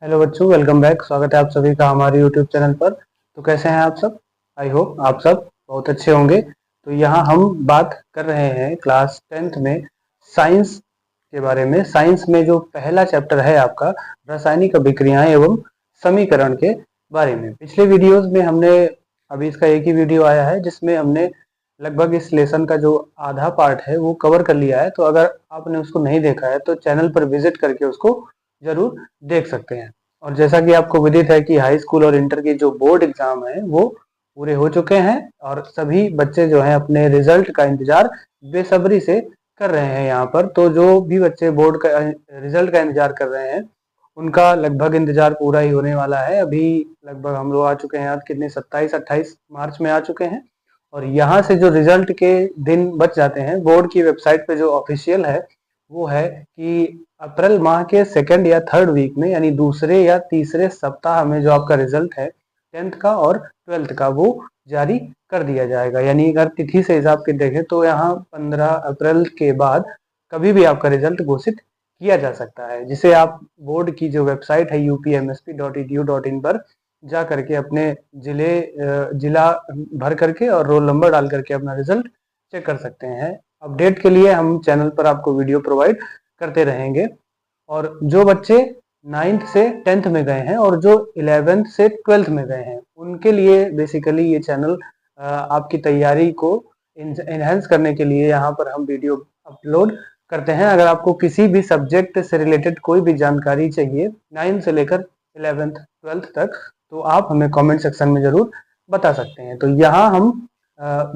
Hello बच्चों, welcome back. स्वागत है आप सभी का हमारे यूट्यूब चैनल पर। तो कैसे हैं आप सब? आई होप आप सब बहुत अच्छे होंगे। तो यहाँ हम बात कर रहे हैं क्लास 10th में साइंस के बारे में। साइंस में जो पहला चैप्टर है आपका रासायनिक अभिक्रियाएं एवं समीकरण के बारे में। पिछले वीडियोज में हमने, अभी इसका एक ही वीडियो आया है जिसमें हमने लगभग इस लेसन का जो आधा पार्ट है वो कवर कर लिया है। तो अगर आपने उसको नहीं देखा है तो चैनल पर विजिट करके उसको जरूर देख सकते हैं। और जैसा कि आपको विदित है कि हाई स्कूल और इंटर के जो बोर्ड एग्जाम है वो पूरे हो चुके हैं और सभी बच्चे जो हैं अपने रिजल्ट का इंतजार बेसब्री से कर रहे हैं यहाँ पर। तो जो भी बच्चे बोर्ड का रिजल्ट का इंतजार कर रहे हैं उनका लगभग इंतजार पूरा ही होने वाला है। अभी लगभग हम लोग आ चुके हैं, आज कितने, 27-28 मार्च में आ चुके हैं। और यहाँ से जो रिजल्ट के दिन बच जाते हैं, बोर्ड की वेबसाइट पे जो ऑफिशियल है वो है कि अप्रैल माह के सेकंड या थर्ड वीक में, यानी दूसरे या तीसरे सप्ताह में जो आपका रिजल्ट है 10th का और 12th का वो जारी कर दिया जाएगा। यानी अगर तिथि से हिसाब के देखें तो यहाँ 15 अप्रैल के बाद कभी भी आपका रिजल्ट घोषित किया जा सकता है, जिसे आप बोर्ड की जो वेबसाइट है upmsp.edu.in पर जा करके अपने जिला भर करके और रोल नंबर डाल करके अपना रिजल्ट चेक कर सकते हैं। अपडेट के लिए हम चैनल पर आपको वीडियो प्रोवाइड करते रहेंगे। और जो बच्चे 9th से 10th में गए हैं और जो 11th से 12th में गए हैं उनके लिए बेसिकली ये चैनल आपकी तैयारी को इनहेंस करने के लिए यहाँ पर हम वीडियो अपलोड करते हैं। अगर आपको किसी भी सब्जेक्ट से रिलेटेड कोई भी जानकारी चाहिए 9th से लेकर 11th 12th तक, तो आप हमें कमेंट सेक्शन में जरूर बता सकते हैं। तो यहाँ हम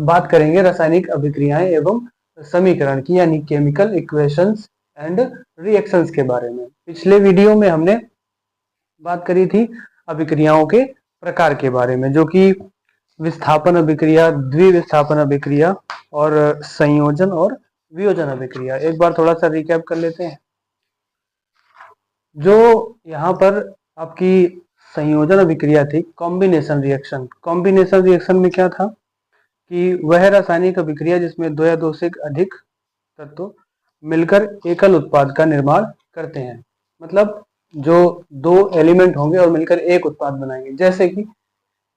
बात करेंगे रासायनिक अभिक्रियाएं एवं समीकरण की, यानी केमिकल इक्वेशंस एंड रिएक्शंस के बारे में। पिछले वीडियो में हमने बात करी थी अभिक्रियाओं के प्रकार के बारे में, जो कि विस्थापन अभिक्रिया, द्विविस्थापन अभिक्रिया और संयोजन और वियोजन अभिक्रिया। एक बार थोड़ा सा रिकैप कर लेते हैं। जो यहाँ पर आपकी संयोजन अभिक्रिया थी, कॉम्बिनेशन रिएक्शन। कॉम्बिनेशन रिएक्शन में क्या था कि वह रासायनिक अभिक्रिया जिसमें दो या दो से अधिक तत्व मिलकर एकल उत्पाद का निर्माण करते हैं। मतलब जो दो एलिमेंट होंगे और मिलकर एक उत्पाद बनाएंगे। जैसे कि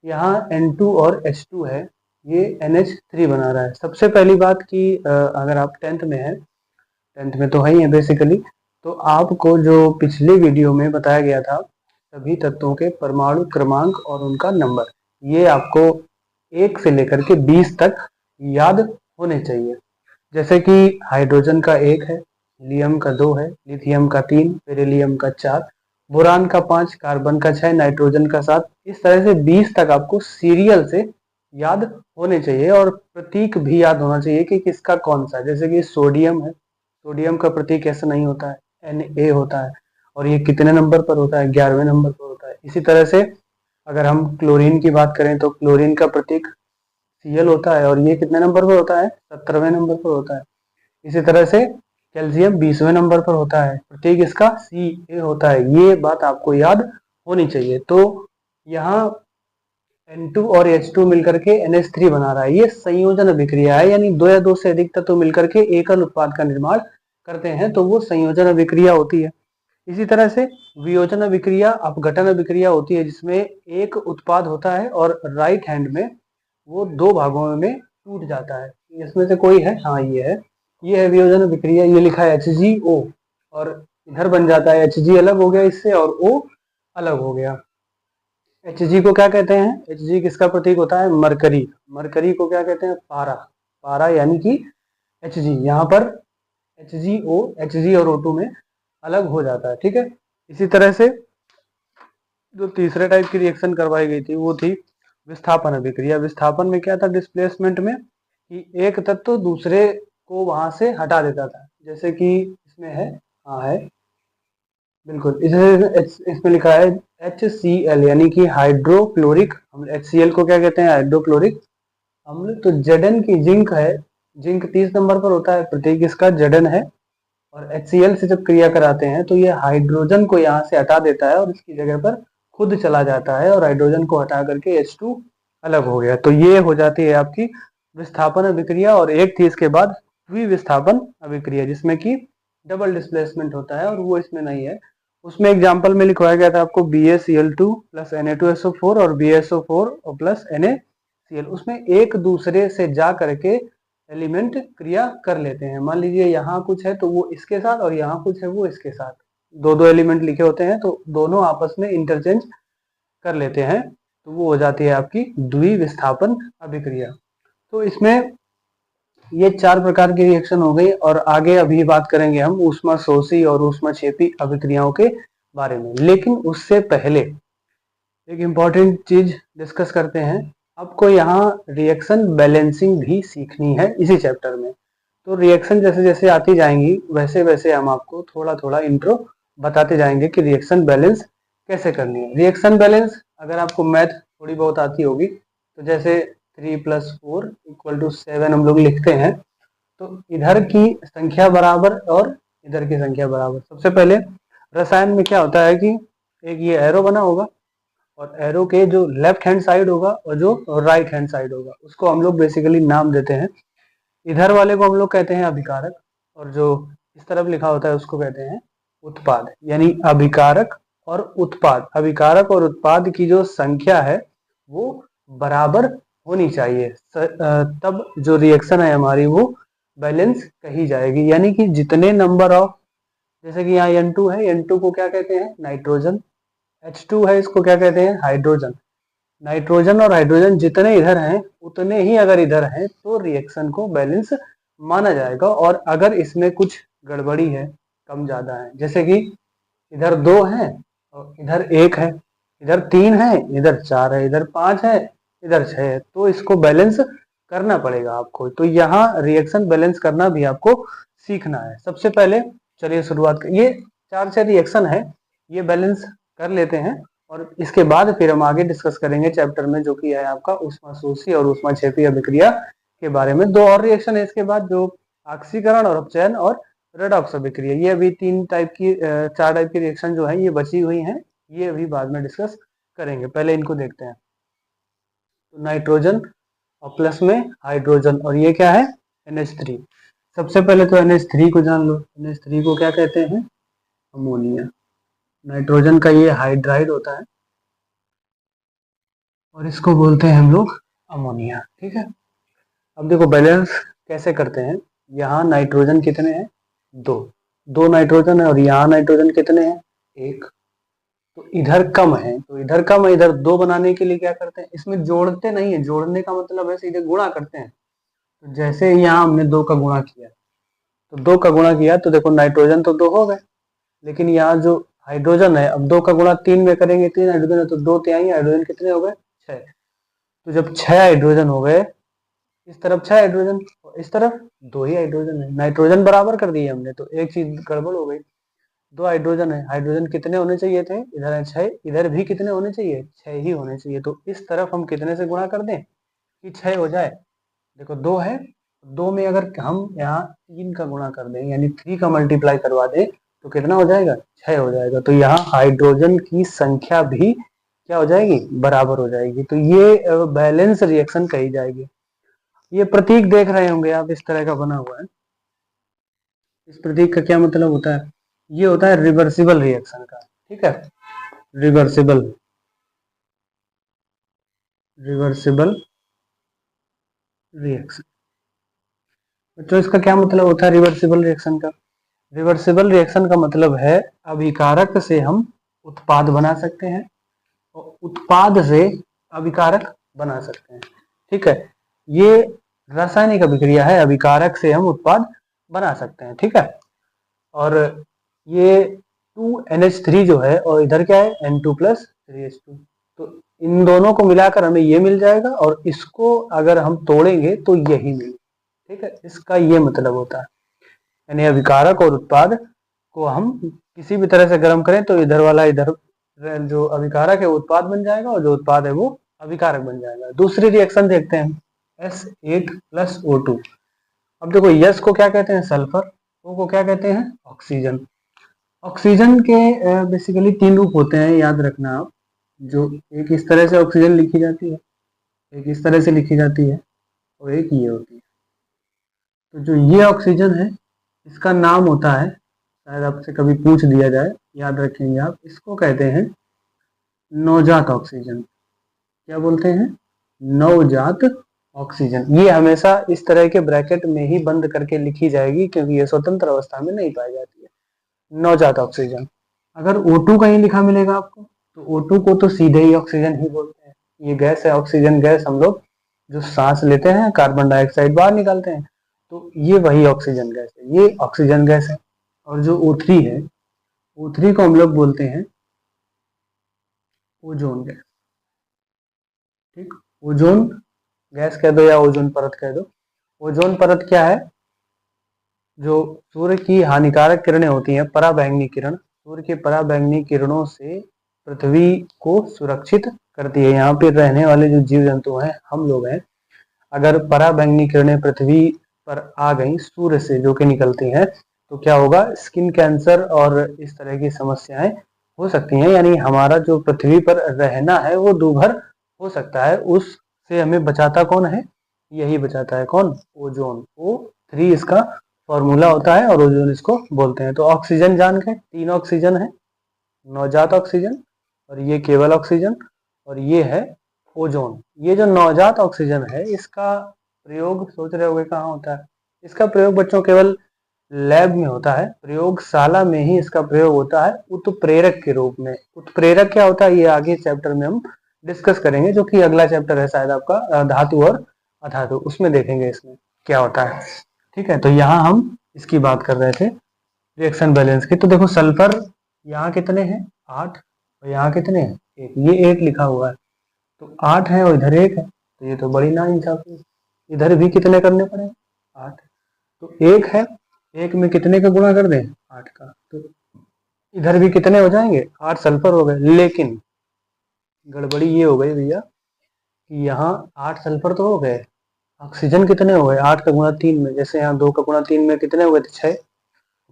यहाँ N2 और H2 है, ये NH3 बना रहा है। सबसे पहली बात कि अगर आप 10th में हैं, 10th में तो है ही है बेसिकली, तो आपको जो पिछले वीडियो में बताया गया था सभी तत्वों के परमाणु क्रमांक और उनका नंबर, ये आपको 1 से लेकर के 20 तक याद होने चाहिए। जैसे कि हाइड्रोजन का 1 है, हीलियम का 2 है, लिथियम का 3, बेरिलियम का 4, बोरान का 5, कार्बन का 6, नाइट्रोजन का 7। इस तरह से 20 तक आपको सीरियल से याद होने चाहिए और प्रतीक भी याद होना चाहिए कि किसका कौन सा है। जैसे कि सोडियम है, सोडियम का प्रतीक ऐसा नहीं होता है, Na होता है और ये कितने नंबर पर होता है, 11वें नंबर पर होता है। इसी तरह से अगर हम क्लोरीन की बात करें तो क्लोरीन का प्रतीक Cl होता है और ये कितने नंबर पर होता है, 17वें नंबर पर होता है। इसी तरह से कैल्शियम 20वें नंबर पर होता है, प्रतीक इसका Ca होता है। ये बात आपको याद होनी चाहिए। तो यहाँ N2 और H2 मिलकर के NH3 बना रहा है, ये संयोजन अभिक्रिया है, यानी दो या दो से अधिक तत्व मिलकर के एकल उत्पाद का निर्माण करते हैं, तो वो संयोजन अभिक्रिया होती है। इसी तरह से वियोजन अभिक्रिया, अपघटन अभिक्रिया होती है, जिसमें एक उत्पाद होता है और राइट हैंड में वो दो भागों में टूट जाता है। इसमें से कोई है, हाँ ये है वियोजन अभिक्रिया। ये लिखा है HgO और इधर बन जाता है Hg अलग हो गया इससे और O अलग हो गया। Hg को क्या कहते हैं, Hg किसका प्रतीक होता है, मरकरी। मरकरी को क्या कहते हैं, पारा। पारा यानी कि Hg, यहाँ पर Hg और O2 में अलग हो जाता है, ठीक है। इसी तरह से जो तीसरे टाइप की रिएक्शन करवाई गई थी वो थी विस्थापन अभिक्रिया। विस्थापन में क्या था, डिस्प्लेसमेंट में कि एक तत्व दूसरे को वहां से हटा देता था। जैसे कि इसमें है, हाँ है बिल्कुल, इसमें लिखा है HCl यानी कि हाइड्रोक्लोरिक अम्ल। HCl को क्या कहते हैं, हाइड्रोक्लोरिक अम्ल। तो Zn की जिंक है, जिंक 30 नंबर पर होता है, प्रतीक इसका Zn है। और HCl से जब क्रिया कराते हैं तो ये हाइड्रोजन को यहाँ से हटा देता है और इसकी जगह पर खुद चला जाता है और हाइड्रोजन को हटा करके H2 अलग हो गया। तो ये हो जाती है आपकी विस्थापन अभिक्रिया। और एक थी इसके बाद द्विविस्थापन अभिक्रिया, जिसमें कि डबल डिस्प्लेसमेंट होता है और वो इसमें नहीं है। उसमें एग्जाम्पल में लिखवाया गया था आपको BaCl2 प्लस Na2SO4 और BaSO4 प्लस NaCl। उसमें एक दूसरे से जा करके एलिमेंट क्रिया कर लेते हैं। मान लीजिए यहाँ कुछ है तो वो इसके साथ, और यहाँ कुछ है वो इसके साथ, दो दो एलिमेंट लिखे होते हैं तो दोनों आपस में इंटरचेंज कर लेते हैं, तो वो हो जाती है आपकी द्विविस्थापन अभिक्रिया। तो इसमें ये 4 प्रकार की रिएक्शन हो गई, और आगे अभी बात करेंगे हम ऊष्माशोषी और ऊष्माक्षेपी अभिक्रियाओं के बारे में। लेकिन उससे पहले एक इम्पॉर्टेंट चीज डिस्कस करते हैं। आपको यहाँ रिएक्शन बैलेंसिंग भी सीखनी है इसी चैप्टर में। तो रिएक्शन जैसे जैसे आती जाएंगी वैसे वैसे हम आपको थोड़ा थोड़ा इंट्रो बताते जाएंगे कि रिएक्शन बैलेंस कैसे करनी है। रिएक्शन बैलेंस अगर आपको मैथ थोड़ी बहुत आती होगी तो जैसे 3 + 4 = 7 हम लोग लिखते हैं, तो इधर की संख्या बराबर और इधर की संख्या बराबर। सबसे पहले रसायन में क्या होता है कि एक ये एरो बना होगा, और एरो के जो लेफ्ट हैंड साइड होगा और जो राइट हैंड साइड होगा उसको हम लोग बेसिकली नाम देते हैं। इधर वाले को हम लोग कहते हैं अभिकारक, और जो इस तरफ लिखा होता है उसको कहते हैं उत्पाद। यानी अभिकारक और उत्पाद, अभिकारक और उत्पाद की जो संख्या है वो बराबर होनी चाहिए, तब जो रिएक्शन है हमारी वो बैलेंस कही जाएगी। यानी कि जितने नंबर ऑफ, जैसे कि यहाँ N2 है, N2 को क्या कहते हैं नाइट्रोजन, H2 है इसको क्या कहते हैं हाइड्रोजन। नाइट्रोजन और हाइड्रोजन जितने इधर हैं उतने ही अगर इधर हैं तो रिएक्शन को बैलेंस माना जाएगा। और अगर इसमें कुछ गड़बड़ी है, कम ज्यादा है, जैसे कि इधर 2 है और इधर 1 है, इधर 3 है, इधर 4 है, इधर 5 है, इधर 6 है, तो इसको बैलेंस करना पड़ेगा आपको। तो यहाँ रिएक्शन बैलेंस करना भी आपको सीखना है। सबसे पहले चलिए शुरुआत कर, ये 4 रिएक्शन है, ये बैलेंस कर लेते हैं और इसके बाद फिर हम आगे डिस्कस करेंगे चैप्टर में, जो कि है आपका ऊष्माशोषी और ऊष्माक्षेपी अभिक्रिया के बारे में। 2 और रिएक्शन है इसके बाद, जो ऑक्सीकरण और अपचयन और रेडॉक्स अभिक्रिया। ये अभी 4 टाइप की रिएक्शन जो है ये बची हुई हैं, ये अभी बाद में डिस्कस करेंगे। पहले इनको देखते हैं। तो नाइट्रोजन और प्लस में हाइड्रोजन, और ये क्या है NH3। सबसे पहले तो NH3 को जान लो। NH3 को क्या कहते हैं अमोनिया। नाइट्रोजन का ये हाइड्राइड होता है और इसको बोलते हैं हम लोग अमोनिया। ठीक है, अब देखो बैलेंस कैसे करते हैं। यहाँ नाइट्रोजन कितने हैं 2 नाइट्रोजन है, और यहाँ नाइट्रोजन कितने हैं 1। तो इधर कम है, तो इधर कम है, इधर 2 बनाने के लिए क्या करते हैं, इसमें जोड़ते नहीं है, जोड़ने का मतलब है सीधे गुणा करते हैं। तो जैसे यहाँ हमने 2 का गुणा किया, तो 2 का गुणा किया तो देखो नाइट्रोजन तो 2 हो गए, लेकिन यहाँ जो हाइड्रोजन है, अब 2 का गुणा 3 में करेंगे, 3 हाइड्रोजन है तो 2 तिहाई हाइड्रोजन कितने हो गए 6। तो जब 6 हाइड्रोजन हो गए, इस तरफ 6 हाइड्रोजन और इस तरफ 2 ही हाइड्रोजन है, नाइट्रोजन बराबर कर दिए हमने, तो एक चीज गड़बड़ हो गई। 2 हाइड्रोजन है, हाइड्रोजन कितने होने चाहिए थे, इधर है 6, इधर भी कितने होने चाहिए 6 ही होने चाहिए। तो इस तरफ हम कितने से गुणा कर दें कि 6 हो जाए। देखो 2 है, 2 में अगर हम यहाँ 3 का गुणा कर दें, यानी 3 का मल्टीप्लाई करवा दें, तो कितना हो जाएगा 6 हो जाएगा। तो यहाँ हाइड्रोजन की संख्या भी क्या हो जाएगी बराबर हो जाएगी। तो ये बैलेंस रिएक्शन कही जाएगी। ये प्रतीक देख रहे होंगे आप, इस तरह का बना हुआ है। इस प्रतीक का क्या मतलब होता है, ये होता है रिवर्सिबल रिएक्शन का। ठीक है, रिवर्सिबल रिएक्शन। तो इसका क्या मतलब होता है रिवर्सिबल रिएक्शन का। रिवर्सिबल रिएक्शन का मतलब है अभिकारक से हम उत्पाद बना सकते हैं और उत्पाद से अभिकारक बना सकते हैं। ठीक है, ये रासायनिक अभिक्रिया है, अभिकारक से हम उत्पाद बना सकते हैं। ठीक है, और ये 2NH3 जो है और इधर क्या है N2 + 3H2, तो इन दोनों को मिलाकर हमें ये मिल जाएगा, और इसको अगर हम तोड़ेंगे तो यही मिलेगा। ठीक है, इसका ये मतलब होता है, यानी अभिकारक और उत्पाद को हम किसी भी तरह से गर्म करें तो इधर वाला इधर जो अभिकारक है वो उत्पाद बन जाएगा, और जो उत्पाद है वो अभिकारक बन जाएगा। दूसरी रिएक्शन देखते हैं, S8 + O2। अब देखो यस को क्या कहते हैं सल्फर, O को क्या कहते हैं ऑक्सीजन। ऑक्सीजन के बेसिकली 3 रूप होते हैं, याद रखना आप। जो एक इस तरह से ऑक्सीजन लिखी जाती है, एक इस तरह से लिखी जाती है, और एक ये होती है। तो जो ये ऑक्सीजन है इसका नाम होता है, शायद आपसे कभी पूछ दिया जाए, याद रखेंगे आप, इसको कहते हैं नवजात ऑक्सीजन। क्या बोलते हैं? नवजात ऑक्सीजन। ये हमेशा इस तरह के ब्रैकेट में ही बंद करके लिखी जाएगी क्योंकि ये स्वतंत्र अवस्था में नहीं पाई जाती है। नवजात ऑक्सीजन। अगर O2 कहीं लिखा मिलेगा आपको तो O2 को तो सीधे ही ऑक्सीजन ही बोलते हैं। ये गैस है, ऑक्सीजन गैस, हम लोग जो सांस लेते हैं कार्बन डाइऑक्साइड बाहर निकालते हैं, तो ये वही ऑक्सीजन गैस है, ये ऑक्सीजन गैस है। और जो O3 है, O3 को हम लोग बोलते हैं ओजोन गैस। ठीक, ओजोन गैस कह दो या ओजोन परत कह दो। ओजोन परत क्या है? जो सूर्य की हानिकारक किरणें होती हैं, पराबैंगनी किरण, सूर्य की पराबैंगनी किरणों से पृथ्वी को सुरक्षित करती है। यहाँ पे रहने वाले जो जीव जंतु हैं, हम लोग हैं, अगर पराबैंगनी किरणें पृथ्वी पर आ गई सूर्य से जो कि निकलती हैं, तो क्या होगा? स्किन कैंसर और इस तरह की समस्याएं हो सकती हैं। यानी हमारा जो पृथ्वी पर रहना है वो दूभर हो सकता है। उससे हमें बचाता कौन है? यही बचाता है कौन? ओजोन। O3 इसका फॉर्मूला होता है और ओजोन इसको बोलते हैं। तो ऑक्सीजन जान गए, 3 ऑक्सीजन है, नवजात ऑक्सीजन, और ये केवल ऑक्सीजन, और ये है ओजोन। ये जो नवजात ऑक्सीजन है, इसका प्रयोग सोच रहे होंगे कहाँ होता है? इसका प्रयोग बच्चों केवल लैब में होता है, प्रयोगशाला में ही इसका प्रयोग होता है उत्प्रेरक के रूप में। उत्प्रेरक क्या होता है ये आगे चैप्टर में हम डिस्कस करेंगे, जो कि अगला चैप्टर है शायद आपका धातु और अधातु, उसमें देखेंगे इसमें क्या होता है। ठीक है, तो यहाँ हम इसकी बात कर रहे थे रिएक्शन बैलेंस की। तो देखो सल्फर यहाँ कितने हैं? 8, और यहाँ कितने हैं? 1। ये 1 लिखा हुआ है, तो 8 है और इधर 1 है, तो ये तो बड़ी नाइंसाफी। इधर भी कितने करने पड़े? 8। तो 1 है, 1 में कितने का गुणा कर दें? 8 का। तो इधर भी कितने हो जाएंगे? 8 सल्फर हो गए। लेकिन गड़बड़ी ये हो गई भैया कि यहाँ 8 सल्फर तो हो गए, ऑक्सीजन कितने हो गए? 8 का गुणा 3 में, जैसे यहाँ 2 का गुणा 3 में कितने हुए थे? 6।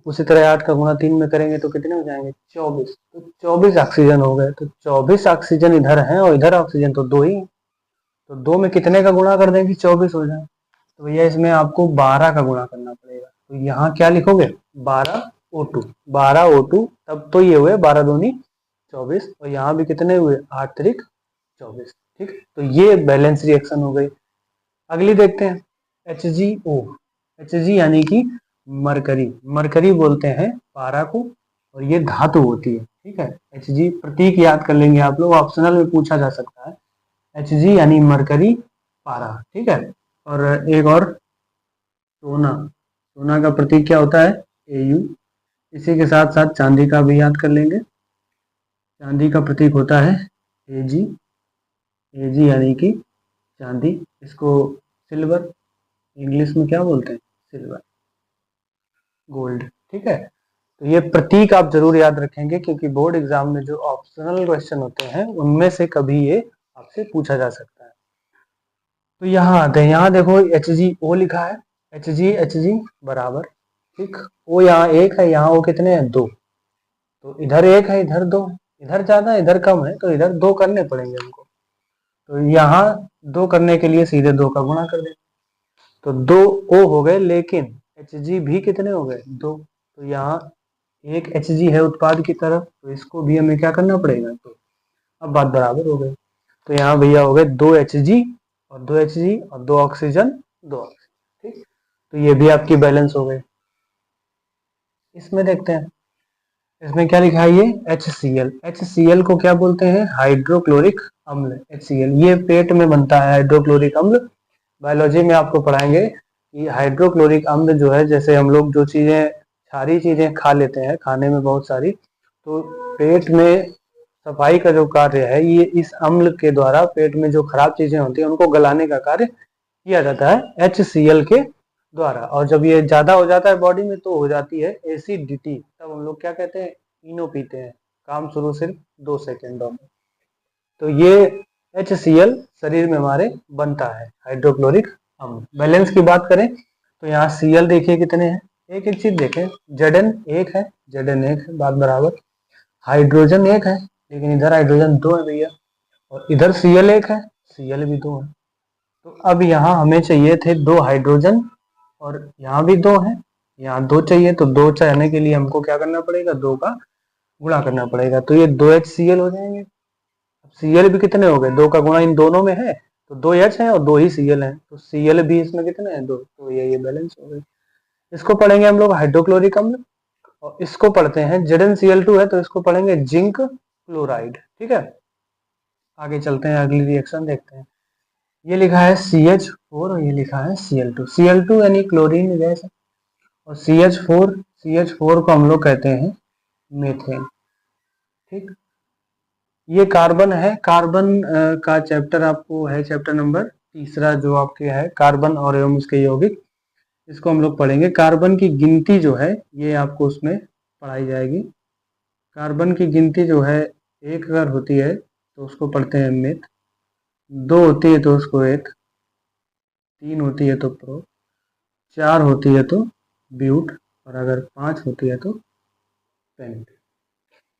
उसी तरह 8 का गुणा 3 में करेंगे तो कितने हो जाएंगे? 24। तो 24 ऑक्सीजन हो गए। तो 24 ऑक्सीजन इधर है और इधर ऑक्सीजन तो 2 ही है। तो 2 में कितने का गुणा कर देंगे? 24 हो जाए। तो भैया इसमें आपको 12 का गुणा करना पड़ेगा। तो यहाँ क्या लिखोगे? 12O2। 12O2, तब तो ये हुए 12 दूनी 24, और यहाँ भी कितने हुए? 8 त्रिक 24। ठीक, तो ये बैलेंस रिएक्शन हो गई। अगली देखते हैं HgO। Hg यानी कि मरकरी। मरकरी बोलते हैं पारा को, और ये धातु होती है। ठीक है, Hg प्रतीक याद कर लेंगे आप लोग, ऑप्शनल में पूछा जा सकता है। Hg यानी मरकरी, पारा। ठीक है, और एक और सोना। सोना का प्रतीक क्या होता है? Au। इसी के साथ साथ चांदी का भी याद कर लेंगे। चांदी का प्रतीक होता है Ag। Ag यानी कि चांदी, इसको सिल्वर, इंग्लिश में क्या बोलते हैं? Silver, gold. ठीक है, तो ये प्रतीक आप जरूर याद रखेंगे क्योंकि बोर्ड एग्जाम में जो ऑप्शनल क्वेश्चन होते हैं उनमें से कभी ये आपसे पूछा जा सकता है। तो यहाँ आते हैं, यहाँ देखो HgO लिखा है, Hg बराबर, ठीक, O यहाँ 1 है, यहाँ O कितने हैं? 2। तो इधर 1 है, इधर 2 है, इधर ज्यादा है इधर कम है, तो इधर 2 करने पड़ेंगे हमको। तो यहाँ 2 करने के लिए सीधे 2 का गुणा कर देंगे, तो 2 O हो गए, लेकिन Hg भी कितने हो गए? 2। तो यहाँ एक Hg है उत्पाद की तरफ, तो इसको भी हमें क्या करना पड़ेगा? तो अब बात बराबर हो गई। तो यहाँ भैया हो गए 2 Hg और 2 Hg और 2 ऑक्सीजन, 2 ऑक्सीजन। ठीक, तो ये भी आपकी बैलेंस हो गई। इसमें देखते हैं, इसमें क्या लिखा है? ये HCl। HCl को क्या बोलते हैं? हाइड्रोक्लोरिक अम्ल। HCl ये पेट में बनता है, हाइड्रोक्लोरिक अम्ल। बायोलॉजी में आपको पढ़ाएंगे कि हाइड्रोक्लोरिक अम्ल जो है, जैसे हम लोग जो चीजें सारी चीजें खा लेते हैं, खाने में बहुत सारी, तो पेट में सफाई का जो कार्य है, ये इस अम्ल के द्वारा पेट में जो खराब चीजें होती हैं उनको गलाने का कार्य किया जाता है HCl के द्वारा। और जब ये ज्यादा हो जाता है बॉडी में तो हो जाती है एसिडिटी, तब हम लोग क्या कहते हैं? इनो पीते हैं। काम शुरू सिर्फ 2 सेकेंडों में। तो ये HCl शरीर में हमारे बनता है, हाइड्रोक्लोरिक अम्ल। बैलेंस की बात करें तो यहाँ Cl देखिए कितने हैं, एक एक चीज देखें, Zn 1 है, Zn 1 है, बात बराबर। हाइड्रोजन 1 है, लेकिन इधर हाइड्रोजन 2 है भैया, और इधर Cl 1 है, Cl भी 2 है। तो अब यहाँ हमें चाहिए थे 2 हाइड्रोजन, और यहाँ भी 2 है, यहाँ 2 चाहिए, तो 2 चाहने के लिए हमको क्या करना पड़ेगा? 2 का गुणा करना पड़ेगा, तो ये 2HCl हो जाएंगे। Cl भी कितने हो गए, 2 का गुणा इन दोनों में है तो 2H है और 2 ही Cl है, तो Cl भी इसमें कितने हैं, 2, तो ये बैलेंस हो गई। इसको पढ़ेंगे हम लोग हाइड्रोक्लोरिक अम्ल, और इसको पढ़ते हैं ZnCl2 है तो इसको पढ़ेंगे जिंक क्लोराइड। ठीक है, आगे चलते हैं, अगली रिएक्शन देखते हैं। ये लिखा है CH4 और ये लिखा है Cl2। Cl2 यानी क्लोरीन गैस है, और CH4 को हम लोग कहते हैं मीथेन। ठीक, ये कार्बन है, कार्बन का चैप्टर आपको है चैप्टर नंबर 3 जो आपके है कार्बन और एवं उसके यौगिक, इसको हम लोग पढ़ेंगे। कार्बन की गिनती जो है ये आपको उसमें पढ़ाई जाएगी। कार्बन की गिनती जो है 1 अगर होती है तो उसको पढ़ते हैं मिथ, 2 होती है तो उसको 1, 3 होती है तो प्रो, 4 होती है तो ब्यूट, और अगर 5 होती है तो पेंट।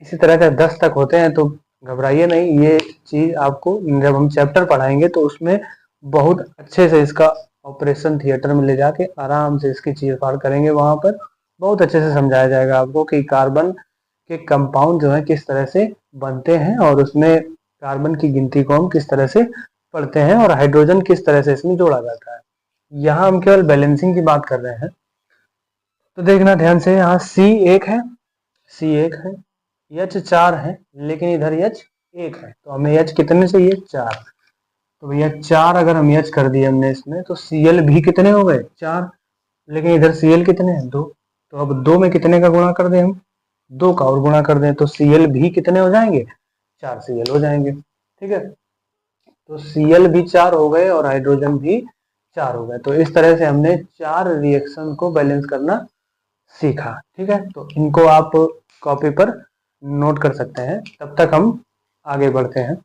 इसी तरह का 10 तक होते हैं, तो घबराइए नहीं, ये चीज आपको जब हम चैप्टर पढ़ाएंगे तो उसमें बहुत अच्छे से इसका ऑपरेशन थिएटर में ले जाके आराम से इसकी चीर फाड़ करेंगे, वहां पर बहुत अच्छे से समझाया जाएगा आपको कि कार्बन के कंपाउंड जो है किस तरह से बनते हैं, और उसमें कार्बन की गिनती को हम किस तरह से पढ़ते हैं, और हाइड्रोजन किस तरह से इसमें जोड़ा जाता है। यहाँ हम केवल बैलेंसिंग की बात कर रहे हैं, तो देखना ध्यान से, यहाँ C1 है, C1 है, H4 है, लेकिन इधर H1 है, तो हमें H कितने चाहिए, 4। तो भैया 4 अगर हम H कर दिए हमने इसमें, तो Cl भी कितने हो गए, 4, लेकिन इधर Cl कितने हैं, 2। तो अब 2 में कितने का गुणा कर दें हम, 2 का और गुणा कर दें, तो Cl भी कितने हो जाएंगे, 4 Cl हो जाएंगे। ठीक है, तो Cl भी 4 हो गए और हाइड्रोजन भी 4 हो गए। तो इस तरह से हमने 4 रिएक्शन को बैलेंस करना सीखा। ठीक है, तो इनको आप कॉपी पर नोट कर सकते हैं, तब तक हम आगे बढ़ते हैं।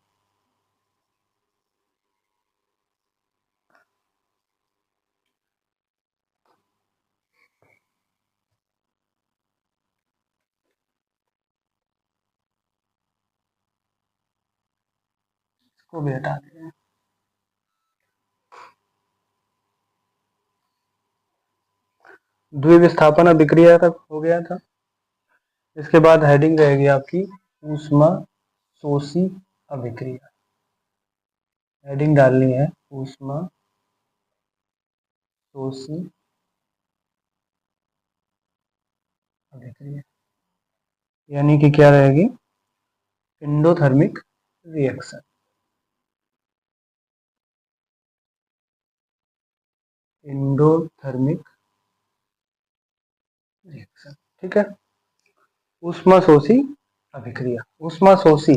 इसको भी हटा दें। द्विविस्थापन अभिक्रिया तक हो गया था। इसके बाद हेडिंग रहेगी आपकी ऊष्मा शोषी अभिक्रिया। हेडिंग डालनी है ऊष्मा शोषी अभिक्रिया, यानी कि क्या रहेगी, एंडोथर्मिक रिएक्शन। एंडोथर्मिक रिएक्शन, ठीक है। ऊष्मा शोषी अभिक्रिया, ऊष्मा शोषी,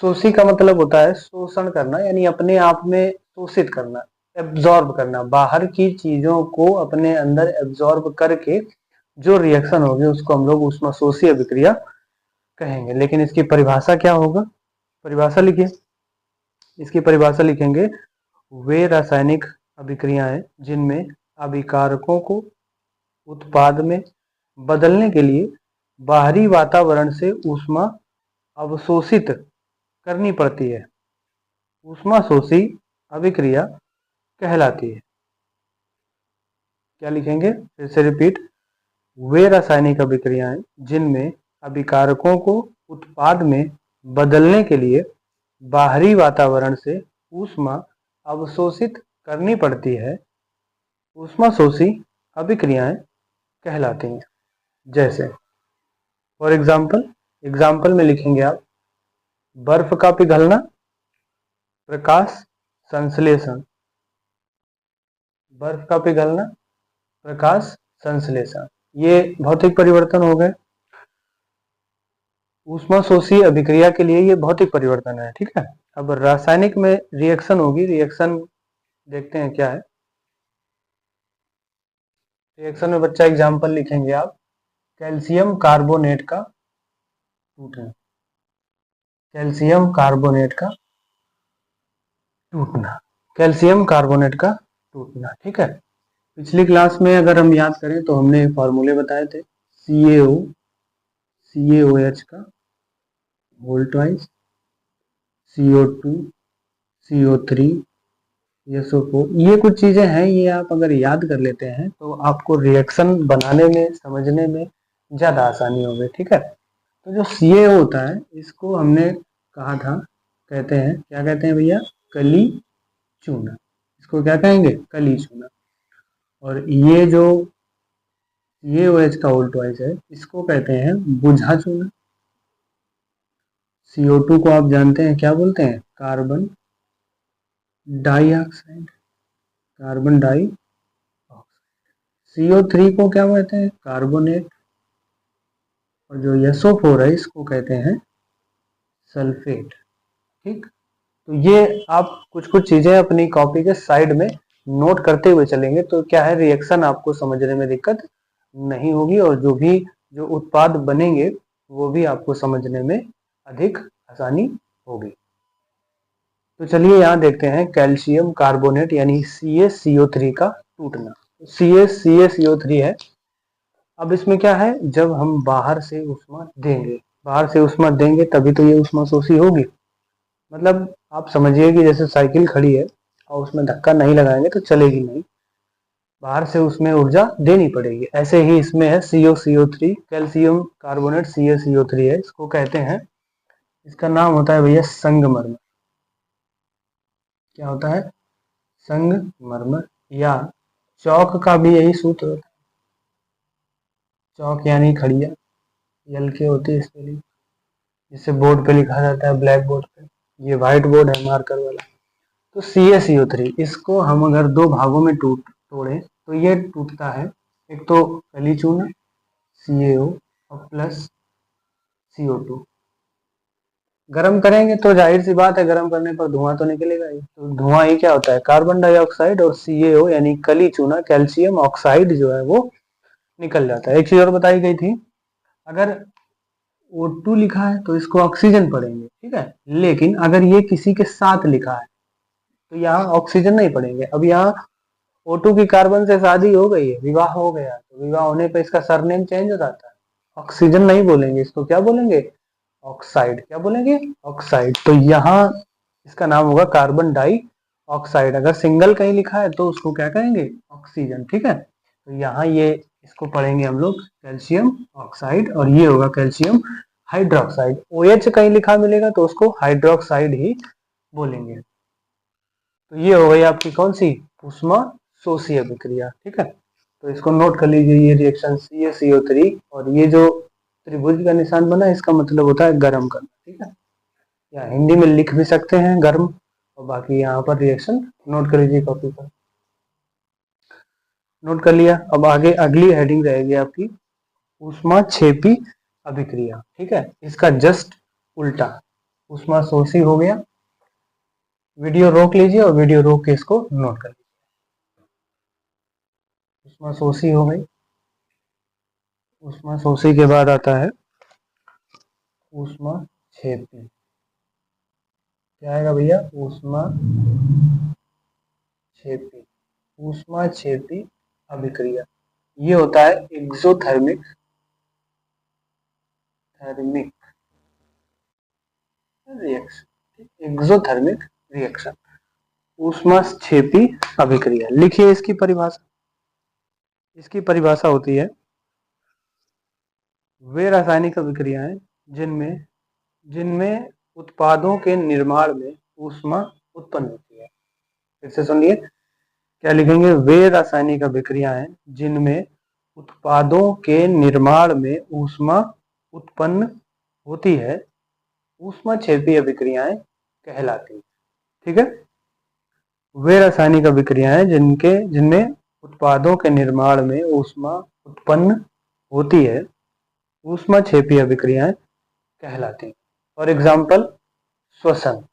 शोषी का मतलब होता है शोषण करना, यानी अपने आप में शोषित करना, एब्जॉर्ब करना, बाहर की चीजों को अपने अंदर एब्जॉर्ब करके जो रिएक्शन होगी उसको हम लोग ऊष्मा शोषी अभिक्रिया कहेंगे। लेकिन इसकी परिभाषा क्या होगा, परिभाषा लिखिए, इसकी परिभाषा लिखेंगे, वे रासायनिक अभिक्रियाएं जिनमें अभिकारकों को उत्पाद में बदलने के लिए बाहरी वातावरण से ऊष्मा अवशोषित करनी पड़ती है, ऊष्मा शोषी अभिक्रिया कहलाती है। क्या लिखेंगे, फिर से रिपीट, वे रासायनिक अभिक्रियाएं जिनमें अभिकारकों को उत्पाद में बदलने के लिए बाहरी वातावरण से ऊष्मा अवशोषित करनी पड़ती है, ऊष्मा शोषी अभिक्रियाएं कहलाती हैं। जैसे फॉर एग्जाम्पल में लिखेंगे आप, बर्फ का पिघलना, प्रकाश संश्लेषण, बर्फ का पिघलना, प्रकाश संश्लेषण, ये भौतिक परिवर्तन हो गए। ऊष्मा शोषी अभिक्रिया के लिए ये भौतिक परिवर्तन है। ठीक है, अब रासायनिक में रिएक्शन होगी, रिएक्शन देखते हैं क्या है। रिएक्शन में बच्चा एग्जाम्पल लिखेंगे आप, कैल्शियम कार्बोनेट का टूटना, कैल्शियम कार्बोनेट का टूटना, कैल्शियम कार्बोनेट का टूटना। ठीक है, पिछली क्लास में अगर हम याद करें तो हमने फॉर्मूले बताए थे, CaOH का whole twice, CO2, CO3, SO4, ये कुछ चीजें हैं, ये आप अगर याद कर लेते हैं तो आपको रिएक्शन बनाने में, समझने में ज्यादा आसानी होगी। ठीक है, तो जो CaO होता है इसको हमने कहा था, कहते हैं, क्या कहते हैं भैया, कली चूना। इसको क्या कहेंगे, कली चूना। और ये जो CaOH का उल्टवाइज है इसको कहते हैं बुझा चूना। CO2 को आप जानते हैं क्या बोलते हैं, carbon dioxide, carbon die. CO3 को क्या कहते हैं, कार्बोनेट। और जो SO4 है इसको कहते हैं सल्फेट। ठीक, तो ये आप कुछ कुछ चीजें अपनी कॉपी के साइड में नोट करते हुए चलेंगे तो क्या है, रिएक्शन आपको समझने में दिक्कत नहीं होगी और जो उत्पाद बनेंगे वो भी आपको समझने में अधिक आसानी होगी। तो चलिए यहाँ देखते हैं कैल्शियम कार्बोनेट यानी CaCO3 का टूटना। CaCO3 है। अब इसमें क्या है, जब हम बाहर से ऊष्मा देंगे तभी तो ये ऊष्मा शोषी होगी। मतलब आप समझिए कि जैसे साइकिल खड़ी है और उसमें धक्का नहीं लगाएंगे तो चलेगी नहीं, बाहर से उसमें ऊर्जा देनी पड़ेगी। ऐसे ही इसमें है CaCO3, कैल्शियम कार्बोनेट CaCO3 है, इसको कहते हैं, इसका नाम होता है भैया संगमरमर। क्या होता है, संगमरमर। या चौक का भी यही सूत्र होता है, चौक यानी खड़िया, यल के होती है इसके लिए, जिसे बोर्ड पे लिखा जाता है, ब्लैक बोर्ड पे। ये व्हाइट बोर्ड है मार्कर वाला। तो CaCO3 इसको हम अगर दो भागों में तोड़े तो ये टूटता है, एक तो कली चूना CaO और प्लस CO2। गरम करेंगे तो जाहिर सी बात है, गरम करने पर धुआं तो निकलेगा ही। तो धुआं ही क्या होता है, कार्बन डाइऑक्साइड और CaO यानी कली चूना कैल्शियम ऑक्साइड जो है वो निकल जाता है। एक चीज और बताई गई थी, अगर O2 लिखा है तो इसको ऑक्सीजन पढ़ेंगे, ठीक है, लेकिन अगर ये किसी के साथ लिखा है तो यहाँ ऑक्सीजन नहीं पढ़ेंगे। अब यहाँ O2 की कार्बन से शादी हो गई है, विवाह हो गया, तो विवाह होने पर इसका सरनेम चेंज हो जाता है, ऑक्सीजन नहीं बोलेंगे, इसको क्या बोलेंगे, ऑक्साइड। क्या बोलेंगे, ऑक्साइड। तो यहाँ इसका नाम होगा कार्बन डाई ऑक्साइड। अगर सिंगल कहीं लिखा है तो उसको क्या कहेंगे, ऑक्सीजन। ठीक है, तो यहाँ ये इसको पढ़ेंगे हम लोग कैल्शियम ऑक्साइड और ये होगा कैल्शियम हाइड्रोक्साइड। OH कहीं लिखा मिलेगा तो उसको हाइड्रोक्साइड ही बोलेंगे। तो ये हो गई आपकी कौन सी, उष्मा शोषीय अभिक्रिया। ठीक है, तो इसको नोट कर लीजिए, ये रिएक्शन CaCO3 और ये जो त्रिभुज का निशान बना इसका मतलब होता है गर्म करना। ठीक है, या हिंदी में लिख भी सकते हैं गर्म, और बाकी यहाँ पर रिएक्शन नोट कर लीजिए कॉपी पर। नोट कर लिया। अब आगे अगली हेडिंग रहेगी आपकी उष्मा क्षेपी अभिक्रिया। ठीक है, इसका जस्ट उल्टा, उष्मा शोषी हो गया। वीडियो रोक लीजिए और वीडियो रोक के इसको नोट कर लीजिए। उष्मा शोषी हो गई, उष्मा शोषी के बाद आता है उष्मा क्षेपी। क्या आएगा भैया, उष्मा क्षेपी, उष्मा क्षेपी अभिक्रिया। ये होता है एक्सोथर्मिक रिएक्शन, एक्सोथर्मिक रिएक्शन, उष्मा क्षेपी अभिक्रिया। लिखिए इसकी परिभाषा। इसकी परिभाषा होती है, वे रासायनिक अभिक्रियाएं जिनमें जिनमें उत्पादों के निर्माण में ऊष्मा उत्पन्न होती है। फिर से सुनिए, क्या लिखेंगे, वे रासायनिक अभिक्रियाएं जिनमें उत्पादों के निर्माण में ऊष्मा उत्पन्न होती है, ऊष्मा क्षेपी अभिक्रियाएं कहलाती हैं। ठीक है, वे रासायनिक अभिक्रियाएं जिनमें उत्पादों के निर्माण में ऊष्मा उत्पन्न होती है, ऊष्मा क्षेपी अभिक्रियाएं कहलाती हैं। और एग्जाम्पल, श्वसन।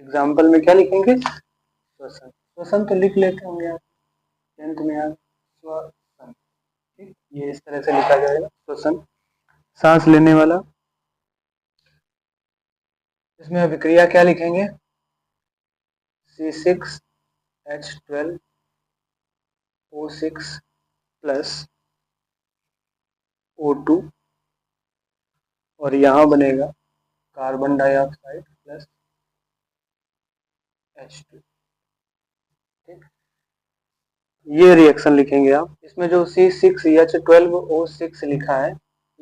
एग्जाम्पल में क्या लिखेंगे, श्वसन। श्वसन तो लिख लेते होंगे आप टेंथ में यार, श्वसन। ठीक, ये इस तरह से लिखा जाएगा, श्वसन, सांस लेने वाला। इसमें अभिक्रिया क्या लिखेंगे, C6H12O6 प्लस O2 और यहाँ बनेगा कार्बन डाइऑक्साइड प्लस H2। ठीक, ये रिएक्शन लिखेंगे आप। इसमें जो C6H12O6 लिखा है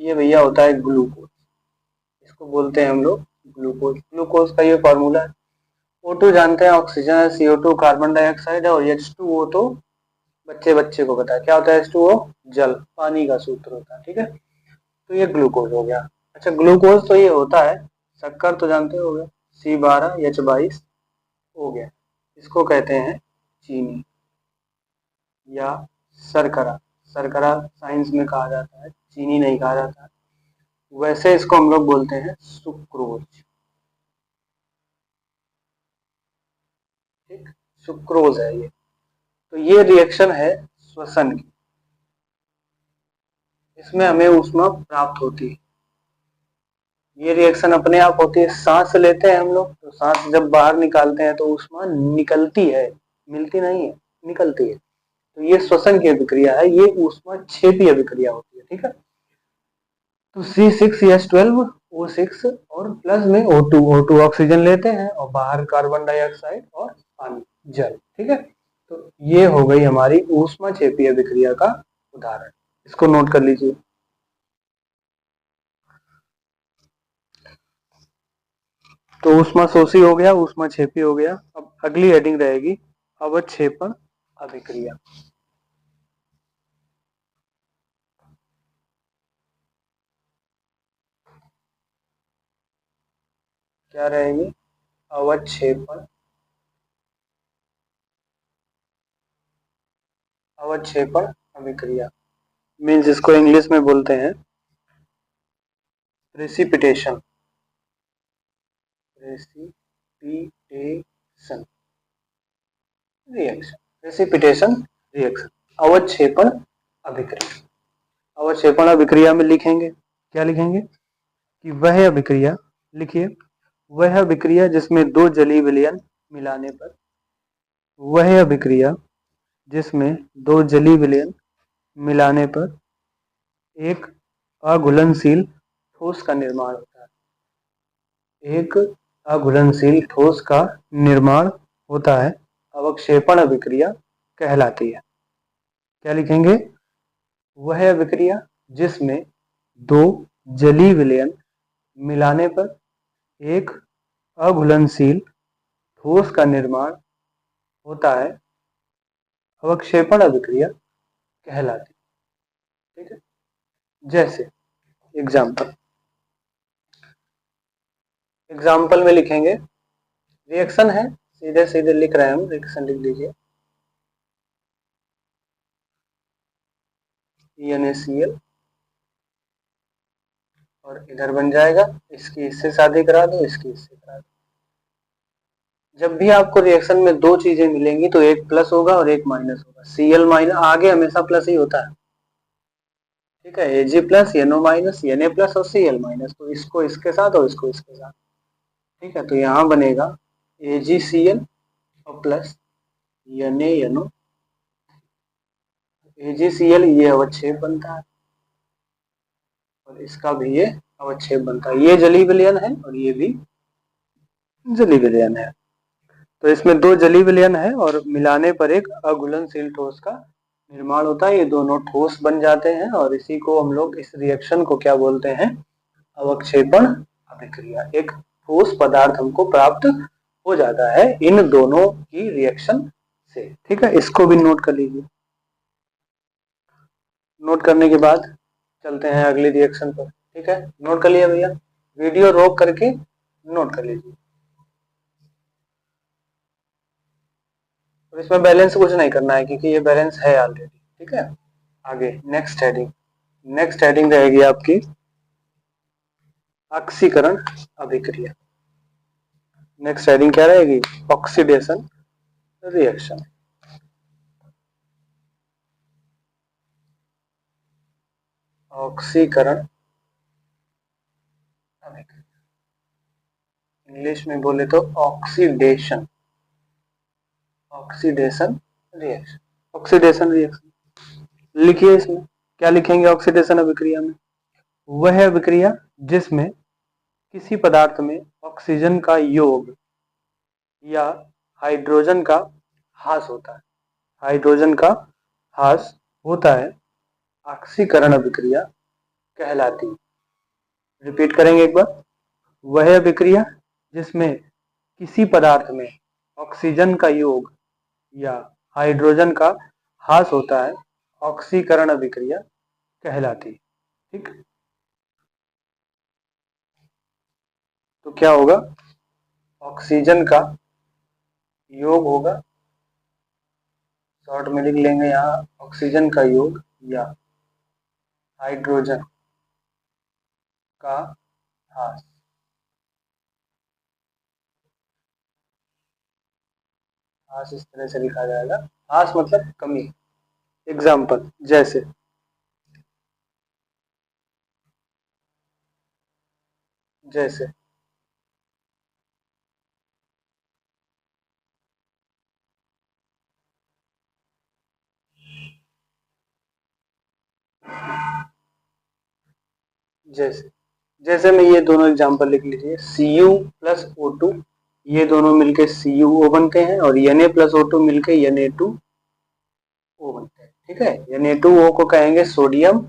ये भैया होता है ग्लूकोज। तो बोलते हैं हम लोग ग्लूकोज। ग्लूकोज का ये फॉर्मूला है। O2 जानते हैं ऑक्सीजन है, CO2 कार्बन डाइऑक्साइड है, और H2O तो बच्चे बच्चे को पता है क्या होता है। H2O जल, पानी का सूत्र होता है। ठीक है, तो ये ग्लूकोज हो गया। अच्छा, ग्लूकोज तो ये होता है, शक्कर तो जानते हो गए, C12H22 हो गया। इसको कहते हैं चीनी या शर्करा। शर्करा साइंस में कहा जाता है, चीनी नहीं कहा जाता है। वैसे इसको हम लोग बोलते हैं सुक्रोज। ठीक, सुक्रोज है ये। तो ये रिएक्शन है श्वसन की, इसमें हमें ऊष्मा प्राप्त होती है। ये रिएक्शन अपने आप होती है, सांस लेते हैं हम लोग तो सांस जब बाहर निकालते हैं तो ऊष्मा निकलती है, मिलती नहीं है, निकलती है। तो ये श्वसन की अभिक्रिया है, ये ऊष्मा क्षेपीय अभिक्रिया होती है। ठीक है, तो C6H12O6 और प्लस में O2, O2 ऑक्सीजन लेते हैं और बाहर कार्बन डाइऑक्साइड और पानी, जल। ठीक है, तो ये हो गई हमारी ऊष्मा क्षेपीय अभिक्रिया का उदाहरण। इसको नोट कर लीजिए। तो ऊष्मा शोषी हो गया, ऊष्मा क्षेपी हो गया। अब अगली हेडिंग रहेगी अवक्षेपण अभिक्रिया। क्या रहेगी? अवक्षेपण, अवक्षेपण अभिक्रिया मीन्स इसको इंग्लिश में बोलते हैं precipitation. Precipitation reaction, precipitation reaction, अवक्षेपण अभिक्रिया। अवक्षेपण अभिक्रिया में लिखेंगे, क्या लिखेंगे कि वह अभिक्रिया, लिखिए, वह अभिक्रिया जिसमें दो जलीय विलयन मिलाने पर, वह अभिक्रिया जिसमें दो जलीय विलयन मिलाने पर एक अघुलनशील ठोस का निर्माण होता है। एक अघुलनशील ठोस का निर्माण होता है, अवक्षेपण अभिक्रिया कहलाती है। क्या लिखेंगे? वह अभिक्रिया जिसमें दो जलीय विलयन मिलाने पर एक अघुलनशील ठोस का निर्माण होता है, अवक्षेपण अभिक्रिया कहलाती है। ठीक है, जैसे एग्जाम्पल, एग्जाम्पल में लिखेंगे, रिएक्शन है, सीधे सीधे लिख रहे हैं हम, रिएक्शन लिख लीजिए। NaCl और इधर बन जाएगा, इसकी इससे शादी करा दो, इसकी इससे करा दो। जब भी आपको रिएक्शन में दो चीजें मिलेंगी तो एक प्लस होगा और एक माइनस होगा। Cl माइनस आगे हमेशा प्लस ही होता है। ठीक है, Ag plus, NO minus, Na plus और Cl माइनस, तो इसको इसके साथ और इसको इसके साथ। ठीक है, तो यहाँ बनेगा AgCl और प्लस NaNO। AgCl ये अवक्षेप बनता है और इसका भी ये अवक्षेप बनता है। ये जलीय विलयन है और ये भी जलीय विलयन है। तो इसमें दो जलीय विलयन है और मिलाने पर एक अघुलनशील ठोस का निर्माण होता है। ये दोनों ठोस बन जाते हैं और इसी को हम लोग, इस रिएक्शन को क्या बोलते हैं? अवक्षेपण अभिक्रिया। एक ठोस पदार्थ हमको प्राप्त हो जाता है इन दोनों की रिएक्शन से। ठीक है, इसको भी नोट कर लीजिए। नोट करने के बाद चलते हैं अगली रिएक्शन पर। ठीक है, नोट कर लिया भैया? वीडियो रोक करके नोट कर लीजिए। और इसमें बैलेंस कुछ नहीं करना है क्योंकि ये बैलेंस है ऑलरेडी। ठीक है, आगे नेक्स्ट हेडिंग, नेक्स्ट हेडिंग रहेगी आपकी ऑक्सीकरण अभिक्रिया। नेक्स्ट हेडिंग क्या रहेगी? Oxidation reaction. ऑक्सीकरण अभिक्रिया, इंग्लिश में बोले तो oxidation, oxidation reaction, oxidation reaction. लिखिए इसमें क्या लिखेंगे ऑक्सीडेशन अभिक्रिया में? वह अभिक्रिया जिसमें किसी पदार्थ में ऑक्सीजन का योग या हाइड्रोजन का ह्रास होता है, हाइड्रोजन का ह्रास होता है, ऑक्सीकरण अभिक्रिया कहलाती है। रिपीट करेंगे एक बार, वह अभिक्रिया जिसमें किसी पदार्थ में ऑक्सीजन का योग या हाइड्रोजन का ह्रास होता है ऑक्सीकरण अभिक्रिया कहलाती है। ठीक, तो क्या होगा, ऑक्सीजन का योग होगा, शॉर्ट में लिख लेंगे यहाँ ऑक्सीजन का योग या हाइड्रोजन का ह्रास। ह्रास इस तरह से लिखा जाएगा, ह्रास मतलब कमी। एग्जाम्पल जैसे जैसे जैसे जैसे में ये दोनों एग्जांपल लिख लीजिए, Cu प्लस O2 ये दोनों मिलके CuO बनते हैं और Na प्लस O2 मिलके Na2O बनते हैं। ठीक है, Na2O को कहेंगे सोडियम,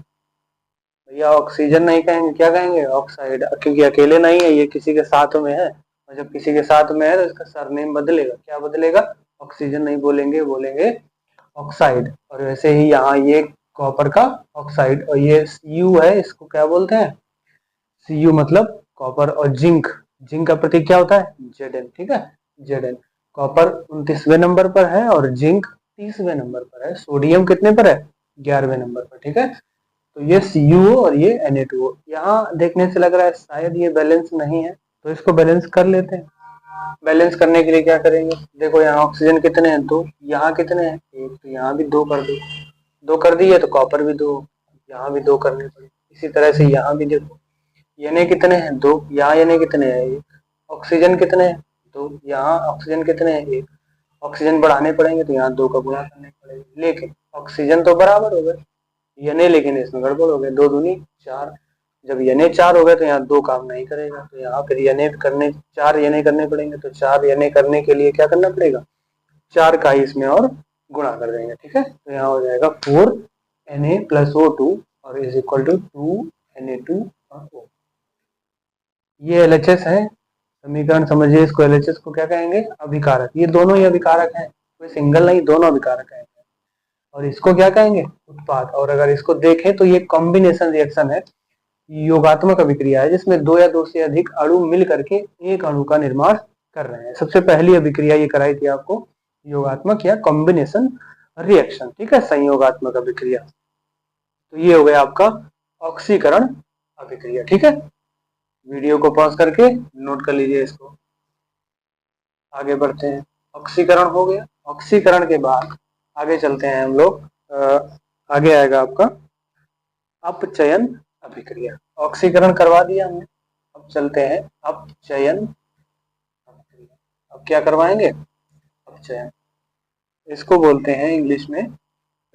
या ऑक्सीजन नहीं कहेंगे, क्या कहेंगे, ऑक्साइड, क्योंकि अकेले नहीं है, ये किसी के साथ में है, और जब किसी के साथ में है तो इसका सरनेम बदलेगा, क्या बदलेगा, ऑक्सीजन नहीं बोलेंगे, बोलेंगे ऑक्साइड। और वैसे ही यहाँ ये कॉपर का ऑक्साइड, और ये Cu है, इसको क्या बोलते हैं, Cu मतलब कॉपर। और जिंक, जिंक का प्रतीक क्या होता है, Zn। ठीक है, Zn। कॉपर 29वें नंबर पर है और जिंक 30वें नंबर पर है, सोडियम कितने पर है, 11वें नंबर पर। ठीक है, तो ये CuO और ये Na2O। यहाँ देखने से लग रहा है शायद ये बैलेंस नहीं है, तो इसको बैलेंस कर लेते हैं। बैलेंस करने के लिए क्या करेंगे, देखो यहाँ ऑक्सीजन कितने हैं, दो, यहाँ कितने हैं, एक, तो यहाँ भी दो कर दो, दो कर दिए तो कॉपर भी दो, यहाँ भी दो करने पड़े। इसी तरह से यहाँ भी देखो, Na कितने हैं, दो, यहाँ Na कितने हैं, एक, ऑक्सीजन कितने हैं, दो, यहाँ ऑक्सीजन कितने हैं, एक, ऑक्सीजन बढ़ाने पड़ेंगे तो यहाँ दो का गुणा करने पड़ेगा, लेकिन ऑक्सीजन तो बराबर हो गए Na, लेकिन इसमें गड़बड़ हो गई, दो दूनी चार, जब Na चार हो गए तो यहाँ दो काम नहीं करेगा, तो यहाँ फिर Na करने, चार Na करने पड़ेंगे, तो चार Na करने के लिए क्या करना पड़ेगा, चार का ही इसमें और गुणा कर देंगे। ठीक है, तो यहाँ हो जाएगा 4Na प्लस O2 और इज इक्वल टू 2Na2 और O। ये LHS है समीकरण, समझिए इसको, LHS को क्या कहेंगे, अभिकारक। ये दोनों ही अभिकारक हैं, कोई सिंगल नहीं, दोनों अभिकारक हैं। और इसको क्या कहेंगे, उत्पाद। और अगर इसको देखें तो ये कॉम्बिनेशन रिएक्शन है, योगात्मक अभिक्रिया है, जिसमें दो या दो से अधिक अणु मिल करके एक अणु का निर्माण कर रहे हैं। सबसे पहली अभिक्रिया ये कराई थी आपको, योगात्मक या कॉम्बिनेशन रिएक्शन। ठीक है, संयोगात्मक अभिक्रिया। तो ये हो गया आपका ऑक्सीकरण अभिक्रिया। ठीक है, वीडियो को पॉज करके नोट कर लीजिए इसको, आगे बढ़ते हैं। ऑक्सीकरण हो गया, ऑक्सीकरण के बाद आगे चलते हैं हम लोग, आगे आएगा आपका अपचयन अभिक्रिया। ऑक्सीकरण करवा दिया हमने, अब चलते हैं अपचयन अभिक्रिया। अब क्या करवाएंगे, अपचयन, इसको बोलते हैं इंग्लिश में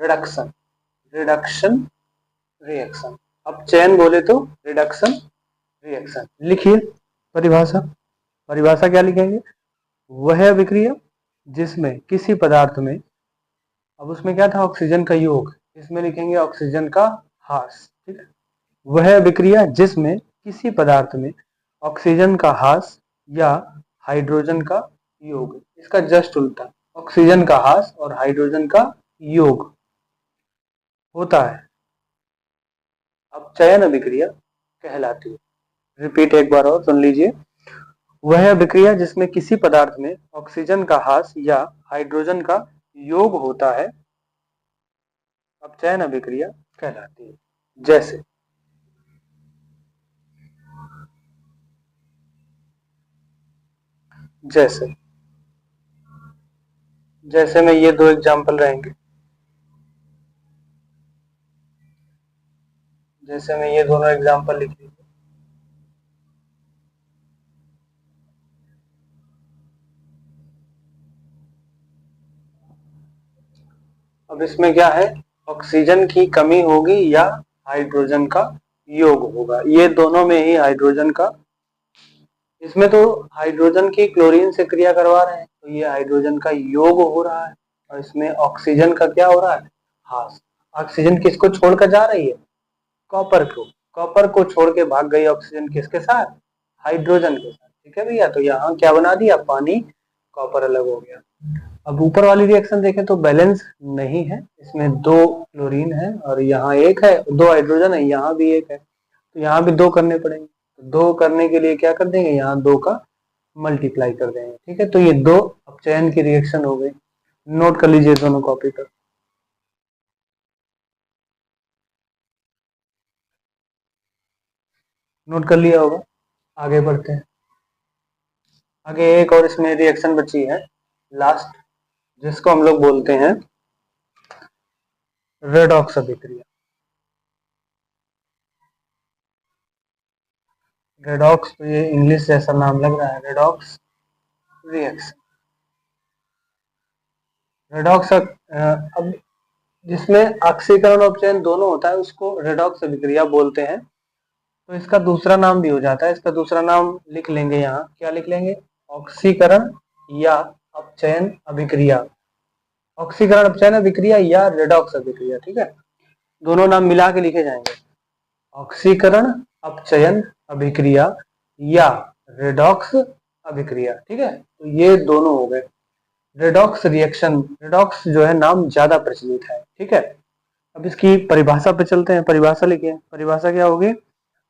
रिडक्शन, रिडक्शन रिएक्शन। अपचयन बोले तो रिडक्शन रिएक्शन। लिखिए परिभाषा, परिभाषा क्या लिखेंगे, वह अभिक्रिया जिसमें किसी पदार्थ में, अब उसमें क्या था, ऑक्सीजन का योग, इसमें लिखेंगे ऑक्सीजन का ह्रास। ठीक है, वह अभिक्रिया जिसमें किसी पदार्थ में ऑक्सीजन का ह्रास या हाइड्रोजन का योग, इसका जस्ट उल्टा, ऑक्सीजन का ह्रास और हाइड्रोजन का योग होता है, अपचयन अभिक्रिया कहलाती है। रिपीट एक बार और सुन लीजिए, वह अभिक्रिया जिसमें किसी पदार्थ में ऑक्सीजन का ह्रास या हाइड्रोजन का योग होता है, अपचयन अभिक्रिया कहलाती है। जैसे जैसे जैसे में ये दो एग्जांपल रहेंगे, जैसे में ये दोनों एग्जांपल लिख लीजिए। अब इसमें क्या है, ऑक्सीजन की कमी होगी या हाइड्रोजन का योग होगा, ये दोनों में ही हाइड्रोजन का, इसमें तो हाइड्रोजन की क्लोरीन से क्रिया करवा रहे हैं तो ये हाइड्रोजन का योग हो रहा है, और इसमें ऑक्सीजन का क्या हो रहा है, ह्रास। ऑक्सीजन किसको छोड़कर जा रही है, कॉपर को, कॉपर को छोड़ के भाग गई ऑक्सीजन किसके साथ, हाइड्रोजन के साथ, ठीक है भैया। तो यहाँ क्या बना दिया, पानी कॉपर अलग हो गया। अब ऊपर वाली रिएक्शन देखें तो बैलेंस नहीं है, इसमें 2 क्लोरीन है और यहाँ 1 है, 2 हाइड्रोजन है, यहाँ भी 1 है, तो यहाँ भी 2 करने पड़ेंगे। तो 2 करने के लिए क्या कर देंगे, यहाँ 2 का मल्टीप्लाई कर देंगे, ठीक है। तो ये 2 अपचयन की रिएक्शन हो गई। नोट कर लीजिए दोनों कॉपी पर। नोट कर लिया होगा। आगे बढ़ते हैं। आगे एक और इसमें रिएक्शन बची है लास्ट, जिसको हम लोग बोलते हैं रेडॉक्स अभिक्रिया। रेडॉक्स, तो ये इंग्लिश जैसा नाम लग रहा है, रेडॉक्स रिएक्शन। रेडॉक्स अब जिसमें ऑक्सीकरण और अपचयन दोनों होता है उसको रेडॉक्स अभिक्रिया बोलते हैं। तो इसका दूसरा नाम भी हो जाता है, इसका दूसरा नाम लिख लेंगे यहाँ, क्या लिख लेंगे, ऑक्सीकरण या अपचयन अभिक्रिया। ऑक्सीकरण अपचयन अभिक्रिया या रेडॉक्स अभिक्रिया, ठीक है, दोनों नाम मिला के लिखे जाएंगे, ऑक्सीकरण अपचयन अभिक्रिया या रेडॉक्स अभिक्रिया, ठीक है। तो ये दोनों हो गए रेडॉक्स रिएक्शन। रेडॉक्स जो है नाम ज्यादा प्रचलित है, ठीक है। अब इसकी परिभाषा पे चलते हैं। परिभाषा लिखिए, परिभाषा क्या होगी,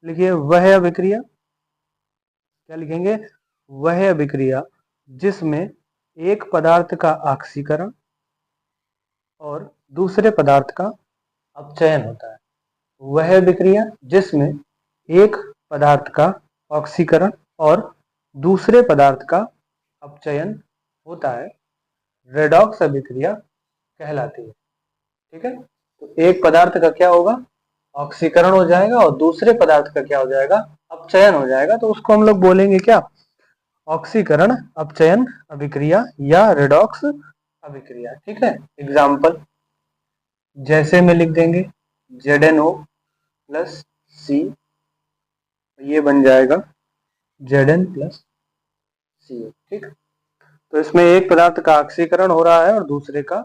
लिखिए वह अभिक्रिया, क्या लिखेंगे, वह अभिक्रिया जिसमें एक पदार्थ का ऑक्सीकरण और दूसरे पदार्थ का अपचयन होता है। वह अभिक्रिया जिसमें एक पदार्थ का ऑक्सीकरण और दूसरे पदार्थ का अपचयन होता है, रेडॉक्स अभिक्रिया कहलाती है, ठीक है। तो एक पदार्थ का क्या होगा, ऑक्सीकरण हो जाएगा और दूसरे पदार्थ का क्या हो जाएगा, अपचयन हो जाएगा, तो उसको हम लोग बोलेंगे क्या, ऑक्सीकरण अपचयन अभिक्रिया या रेडॉक्स अभिक्रिया, ठीक है। एग्जाम्पल जैसे में लिख देंगे ZnO प्लस C, ये बन जाएगा Zn प्लस CO, ठीक। तो इसमें एक पदार्थ का ऑक्सीकरण हो रहा है और दूसरे का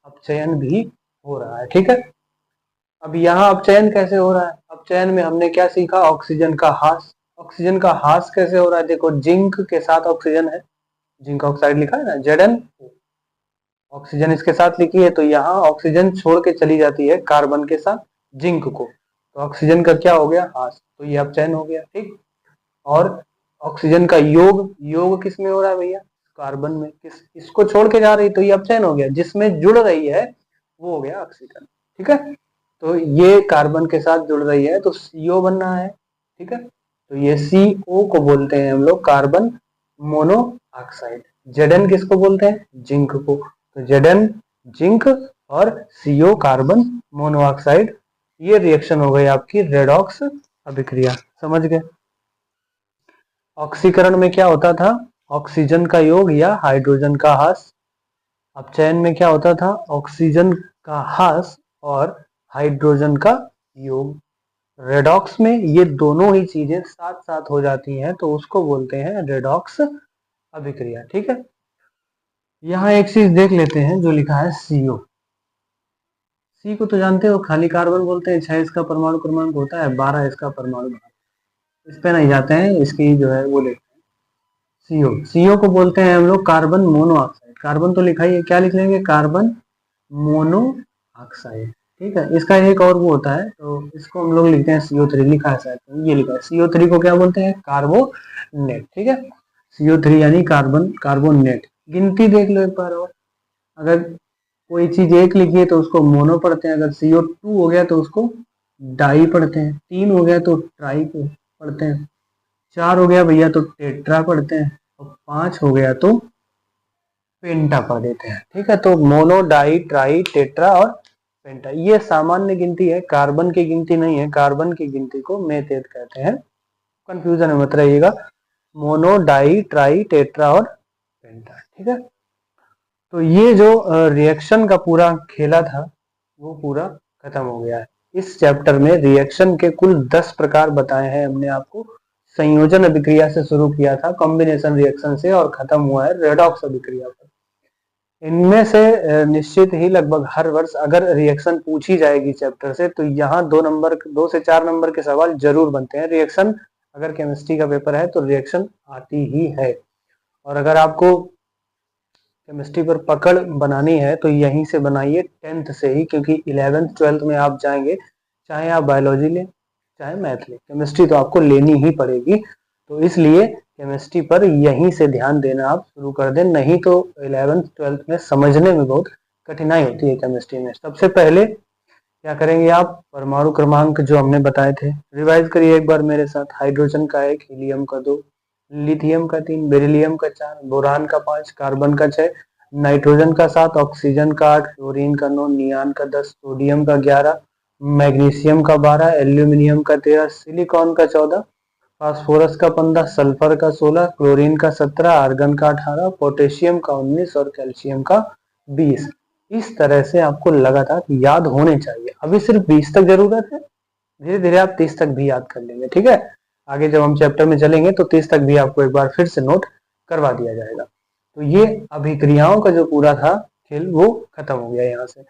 अपचयन भी हो रहा है, ठीक है। अब यहाँ अपचयन कैसे हो रहा है, अपचयन में हमने क्या सीखा, ऑक्सीजन का ह्रास। ऑक्सीजन का ह्रास कैसे हो रहा है, देखो जिंक के साथ ऑक्सीजन है, जिंक ऑक्साइड लिखा है ना, Zn, ऑक्सीजन इसके साथ लिखी है, तो यहाँ ऑक्सीजन छोड़ के चली जाती है कार्बन के साथ जिंक को, तो ऑक्सीजन का क्या हो गया, ह्रास, तो ये अपचयन हो गया, ठीक। और ऑक्सीजन का योग, योग किस में हो रहा है भैया, कार्बन में, किस, इसको छोड़ के जा रही, तो ये अपचयन हो गया, जिसमें जुड़ रही है वो हो गया ऑक्सीकरण, ठीक है। तो ये कार्बन के साथ जुड़ रही है तो CO बन रहा है, ठीक है। तो ये CO को बोलते हैं हम लोग कार्बन मोनोऑक्साइड। Zn किसको बोलते हैं, जिंक को, तो Zn जिंक और CO कार्बन मोनोऑक्साइड। ये रिएक्शन हो गई आपकी रेडॉक्स अभिक्रिया, समझ गए। ऑक्सीकरण में क्या होता था, ऑक्सीजन का योग या हाइड्रोजन का ह्रास। अपचयन में क्या होता था, ऑक्सीजन का ह्रास और हाइड्रोजन का योग। रेडॉक्स में ये दोनों ही चीजें साथ साथ हो जाती हैं, तो उसको बोलते हैं रेडॉक्स अभिक्रिया, ठीक है। यहाँ एक चीज देख लेते हैं जो लिखा है CO। C को तो जानते हो, खाली कार्बन बोलते हैं, 6 इसका परमाणु क्रमांक होता है, 12 इसका परमाणु भार। इस पे नहीं जाते हैं, इसकी जो है वो देखते हैं। CO को बोलते हैं हम लोग कार्बन मोनोऑक्साइड। कार्बन तो लिखा ही है, क्या लिख लेंगे, कार्बन मोनोऑक्साइड, ठीक है। इसका एक और वो होता है, तो इसको हम लोग लिखते हैं CO3, लिखा है शायद, ये लिखा है CO3 को क्या बोलते हैं, कार्बोनेट, ठीक है। CO3 यानी कार्बन कार्बोनेट। गिनती देख लो एक बार और, अगर कोई चीज एक लिखी है तो उसको मोनो पढ़ते हैं, अगर CO2 हो गया तो उसको डाई पढ़ते हैं, 3 हो गया तो ट्राई को पढ़ते हैं, 4 हो गया भैया तो टेट्रा पढ़ते हैं, और 5 हो गया तो पेंटा पढ़ देते हैं, ठीक है। तो मोनो, डाई, ट्राई, टेट्रा और पेंटा, ये सामान्य गिनती है, कार्बन की गिनती नहीं है। कार्बन की गिनती को मेथेट कहते हैं, कंफ्यूजन में मत रहिएगा। मोनो, डाई, ट्राई, टेट्रा और पेंटा, ठीक है। तो ये जो रिएक्शन का पूरा खेला था वो पूरा खत्म हो गया है। इस चैप्टर में रिएक्शन के कुल 10 प्रकार बताए हैं हमने आपको। संयोजन अभिक्रिया से शुरू किया था, कॉम्बिनेशन रिएक्शन से, और खत्म हुआ है रेडॉक्स अभिक्रिया पर। इनमें से निश्चित ही लगभग हर वर्ष अगर रिएक्शन पूछी जाएगी चैप्टर से, तो यहाँ 2 से 4 नंबर के सवाल जरूर बनते हैं। रिएक्शन अगर केमिस्ट्री का पेपर है तो रिएक्शन आती ही है। और अगर आपको केमिस्ट्री पर पकड़ बनानी है तो यहीं से बनाइए 10th से ही, क्योंकि 11th 12th में आप जाएंगे, चाहे आप बायोलॉजी लें चाहे मैथ लें, केमिस्ट्री तो आपको लेनी ही पड़ेगी। तो इसलिए केमिस्ट्री पर यहीं से ध्यान देना आप शुरू कर दें, नहीं तो 11th 12th में समझने में बहुत कठिनाई होती है केमिस्ट्री में। सबसे पहले क्या करेंगे आप, परमाणु क्रमांक जो हमने बताए थे रिवाइज करिए एक बार मेरे साथ। हाइड्रोजन का 1, हीलियम का 2, लिथियम का 3, बेरिलियम का 4, बोरान का 5, कार्बन का 6, नाइट्रोजन का 7, ऑक्सीजन का 8, फ्लोरीन का 9, नियान का 10, सोडियम का 11, मैग्नीशियम का 12, एल्यूमिनियम का 13, सिलिकॉन का 14, फास्फोरस का 15, सल्फर का 16, क्लोरीन का 17, आर्गन का 18, पोटेशियम का 19 और कैल्शियम का 20। इस तरह से आपको लगातार याद होने चाहिए। अभी सिर्फ 20 तक जरूरत है, धीरे धीरे आप 30 तक भी याद कर लेंगे, ठीक है। आगे जब हम चैप्टर में चलेंगे तो 30 तक भी आपको एक बार फिर से नोट करवा दिया जाएगा। तो ये अभिक्रियाओं का जो पूरा था खेल वो खत्म हो गया यहाँ से।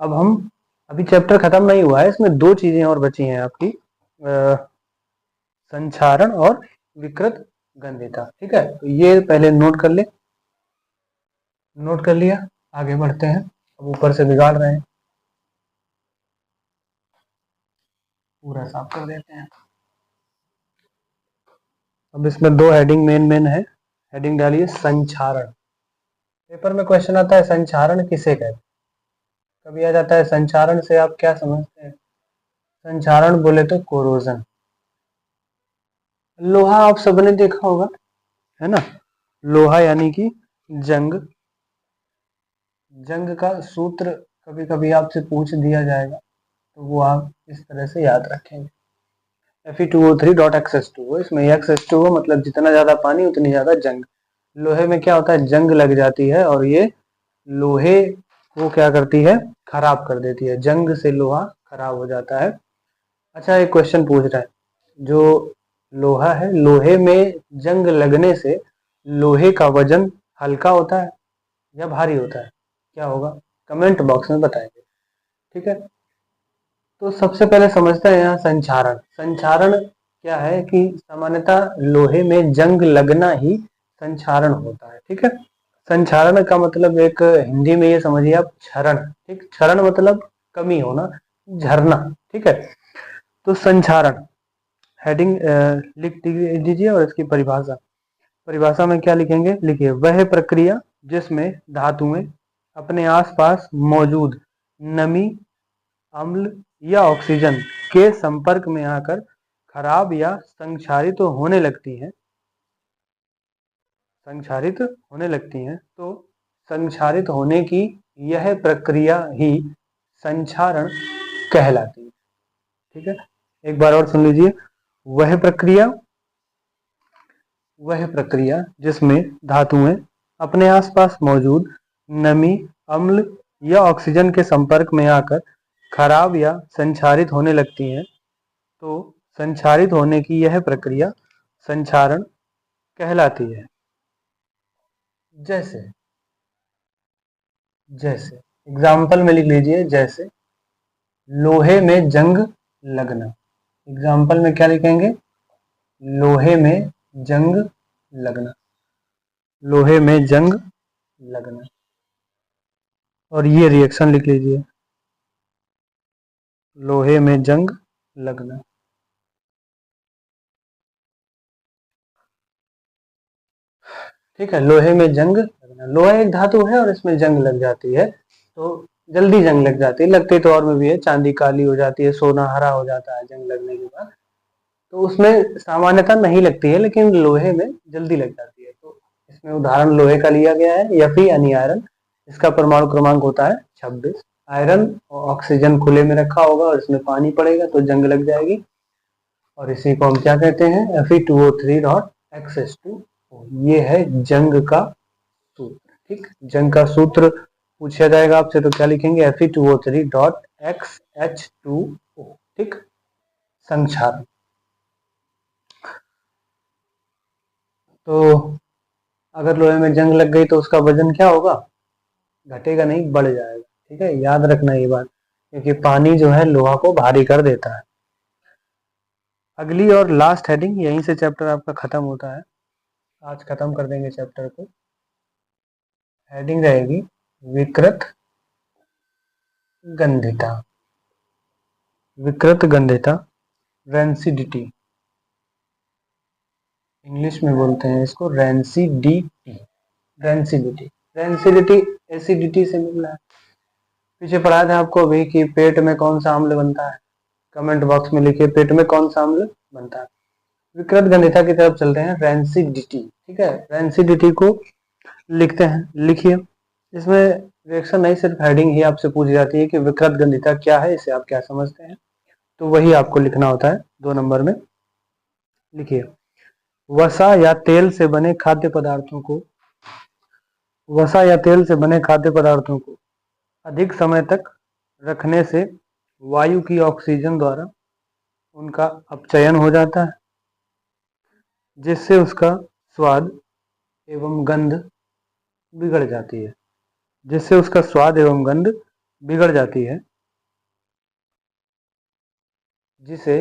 अब हम अभी चैप्टर खत्म नहीं हुआ है, इसमें 2 चीजें और बची हैं आपकी, संक्षारण और विकृत गंधिता, ठीक है। तो ये पहले नोट कर ले, नोट कर लिया, आगे बढ़ते हैं। अब ऊपर से बिगाड़ रहे हैं, पूरा साफ कर देते हैं। अब इसमें 2 हेडिंग मेन है। हेडिंग डालिए संक्षारण। पेपर में क्वेश्चन आता है संक्षारण किसे कहते हैं, कभी आ जाता है संक्षारण से आप क्या समझते हैं। संक्षारण बोले तो कोरोजन। लोहा आप सबने देखा होगा, है ना, लोहा यानी कि जंग। जंग का सूत्र कभी कभी आपसे पूछ दिया जाएगा, तो वो आप इस तरह से याद रखेंगे, Fe2O3.X2। इसमें X2O मतलब जितना ज्यादा पानी उतनी ज्यादा जंग। लोहे में क्या होता है, जंग लग जाती है और ये लोहे को क्या करती है, खराब कर देती है। जंग से लोहा खराब हो जाता है। अच्छा, एक क्वेश्चन पूछ रहा है, जो लोहा है, लोहे में जंग लगने से लोहे का वजन हल्का होता है या भारी होता है, क्या होगा, कमेंट बॉक्स में बताएंगे, ठीक है। तो सबसे पहले समझते हैं यहाँ संक्षारण। संक्षारण क्या है कि सामान्यतः लोहे में जंग लगना ही संक्षारण होता है, ठीक है। संक्षारण का मतलब एक हिंदी में ये समझिए आप, क्षरण, ठीक। क्षरण मतलब कमी होना, झरना, ठीक है। तो संक्षारण हेडिंग लिख दीजिए और इसकी परिभाषा। परिभाषा में क्या लिखेंगे, लिखिए वह प्रक्रिया जिसमें धातुएं अपने आसपास मौजूद नमी, अम्ल या ऑक्सीजन के संपर्क में आकर खराब या संक्षारित होने लगती हैं, संक्षारित होने लगती हैं। तो संक्षारित होने की यह प्रक्रिया ही संक्षारण कहलाती है, ठीक है। एक बार और सुन लीजिए, वह प्रक्रिया, वह प्रक्रिया जिसमें धातुएं अपने आसपास मौजूद नमी, अम्ल या ऑक्सीजन के संपर्क में आकर खराब या संक्षारित होने लगती हैं, तो संक्षारित होने की यह प्रक्रिया संक्षारण कहलाती है। जैसे जैसे एग्जाम्पल में लिख लीजिए, जैसे लोहे में जंग लगना। एग्जाम्पल में क्या लिखेंगे, लोहे में जंग लगना, लोहे में जंग लगना। और ये रिएक्शन लिख लीजिए, लोहे में जंग लगना। ठीक है, लोहे में जंग लगना। लोहा एक धातु है और इसमें जंग लग जाती है तो जल्दी जंग लग जाती है। लगती तो और में भी है, चांदी काली हो जाती है, सोना हरा हो जाता है जंग लगने के बाद। तो उसमें सामान्यतः नहीं लगती है, लेकिन लोहे में जल्दी लग जाती है। तो इसमें उदाहरण लोहे का लिया गया है, Fe यानी आयरन। इसका परमाणु क्रमांक होता है 26। आयरन और ऑक्सीजन खुले में रखा होगा और इसमें पानी पड़ेगा तो जंग लग जाएगी, और इसी को हम क्या कहते हैं, Fe2O3.X2। ये है जंग का सूत्र, ठीक। जंग का सूत्र पूछा जाएगा आपसे तो क्या लिखेंगे, Fe2O3.XH2O, ठीक। संक्षारण। तो अगर लोहे में जंग लग गई तो उसका वजन क्या होगा, घटेगा नहीं, बढ़ जाएगा, ठीक है। याद रखना ये बात, क्योंकि पानी जो है लोहा को भारी कर देता है। अगली और लास्ट हेडिंग, यहीं से चैप्टर आपका खत्म होता है। आज खत्म कर देंगे चैप्टर को। हेडिंग रहेगी विकृत गंधिता। विकृत गंधिता, रेंसिडिटी, इंग्लिश में बोलते हैं इसको रेंसिडिटी। रेंसिडिटी, रेंसिडिटी एसिडिटी से मिल रहा है। पीछे पढ़ाया था आपको अभी कि पेट में कौन सा अम्ल बनता है। कमेंट बॉक्स में लिखिए पेट में कौन सा अम्ल बनता है। विकृत गंधिता की तरफ चलते हैं, रेंसिडिटी। ठीक है, रेंसिडिटी को लिखते हैं, लिखिए। इसमें रिएक्शन नहीं, सिर्फ हेडिंग ही आपसे पूछ जाती है कि विकृत गंधिता क्या है, इसे आप क्या समझते हैं, तो वही आपको लिखना होता है 2 नंबर में। लिखिए, वसा या तेल से बने खाद्य पदार्थों को, वसा या तेल से बने खाद्य पदार्थों को अधिक समय तक रखने से वायु की ऑक्सीजन द्वारा उनका अपचयन हो जाता है, जिससे उसका स्वाद एवं गंध बिगड़ जाती है, जिससे उसका स्वाद एवं गंध बिगड़ जाती है, जिसे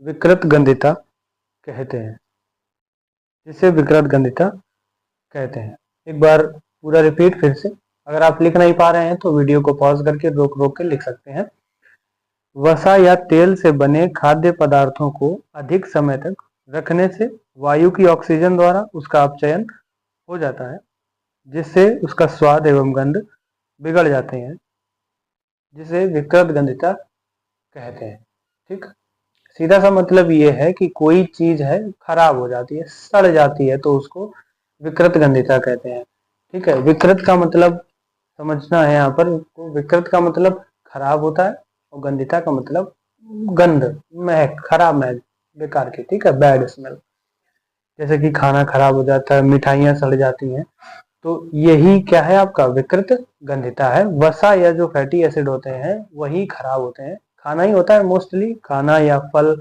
विकृत गंधिता कहते हैं, जिसे विकृत गंधिता कहते हैं। एक बार पूरा रिपीट फिर से, अगर आप लिख नहीं पा रहे हैं तो वीडियो को पॉज करके रोक रोक के लिख सकते हैं। वसा या तेल से बने खाद्य पदार्थों को अधिक समय तक रखने से वायु की ऑक्सीजन द्वारा उसका अपचयन हो जाता है, जिससे उसका स्वाद एवं गंध बिगड़ जाते हैं, जिसे विकृत गंधिता कहते हैं। ठीक, सीधा सा मतलब ये है कि कोई चीज है खराब हो जाती है, सड़ जाती है, तो उसको विकृत गंधिता कहते हैं। ठीक है, विकृत का मतलब समझना है यहाँ पर। विकृत का मतलब खराब होता है और गंधिता का मतलब गंध, महक, खराब महक, बेकार की। ठीक है, बैड स्मेल। जैसे कि खाना खराब हो जाता है, मिठाइयाँ सड़ जाती हैं, तो यही क्या है आपका विकृत गंधिता है। वसा या जो फैटी एसिड होते हैं वही खराब होते हैं। खाना ही होता है मोस्टली, खाना या फल,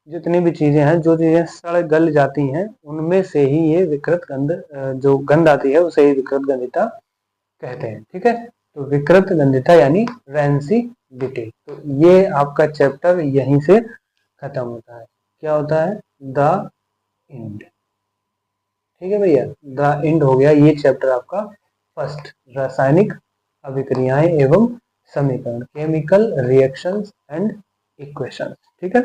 जितनी भी चीजें हैं, जो चीजें सड़ गल जाती हैं, उनमें से ही ये विकृत गंध, जो गंध आती है उसे ही विकृत गंधिता कहते हैं। ठीक है, तो विकृत गंधिता यानी रेंसिडिटी। तो ये आपका चैप्टर यहीं से खत्म होता है। क्या होता है? The end. ठीक है भैया, द एंड हो गया ये चैप्टर आपका फर्स्ट, रासायनिक अभिक्रियाएं एवं समीकरण, केमिकल रिएक्शंस एंड इक्वेशंस। ठीक है,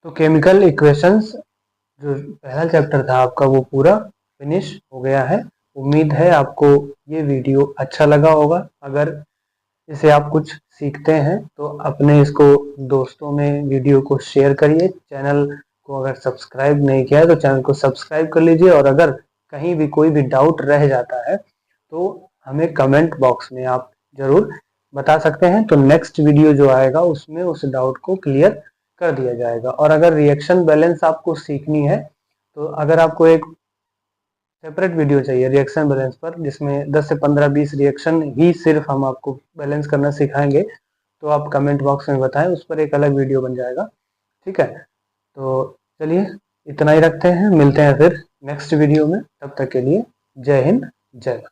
तो केमिकल इक्वेशंस जो पहला चैप्टर था आपका वो पूरा फिनिश हो गया है। उम्मीद है आपको ये वीडियो अच्छा लगा होगा। अगर इसे आप कुछ सीखते हैं तो अपने इसको दोस्तों में वीडियो को शेयर करिए। चैनल को अगर सब्सक्राइब नहीं किया है तो चैनल को सब्सक्राइब कर लीजिए, और अगर कहीं भी कोई भी डाउट रह जाता है तो हमें कमेंट बॉक्स में आप जरूर बता सकते हैं, तो नेक्स्ट वीडियो जो आएगा उसमें उस डाउट को क्लियर कर दिया जाएगा। और अगर रिएक्शन बैलेंस आपको सीखनी है तो अगर आपको एक सेपरेट वीडियो चाहिए रिएक्शन बैलेंस पर, जिसमें 10 से 15-20 रिएक्शन ही सिर्फ हम आपको बैलेंस करना सिखाएंगे, तो आप कमेंट बॉक्स में बताएं, उस पर एक अलग वीडियो बन जाएगा। ठीक है, तो चलिए इतना ही रखते हैं, मिलते हैं फिर नेक्स्ट वीडियो में। तब तक के लिए जय हिंद, जय भारत।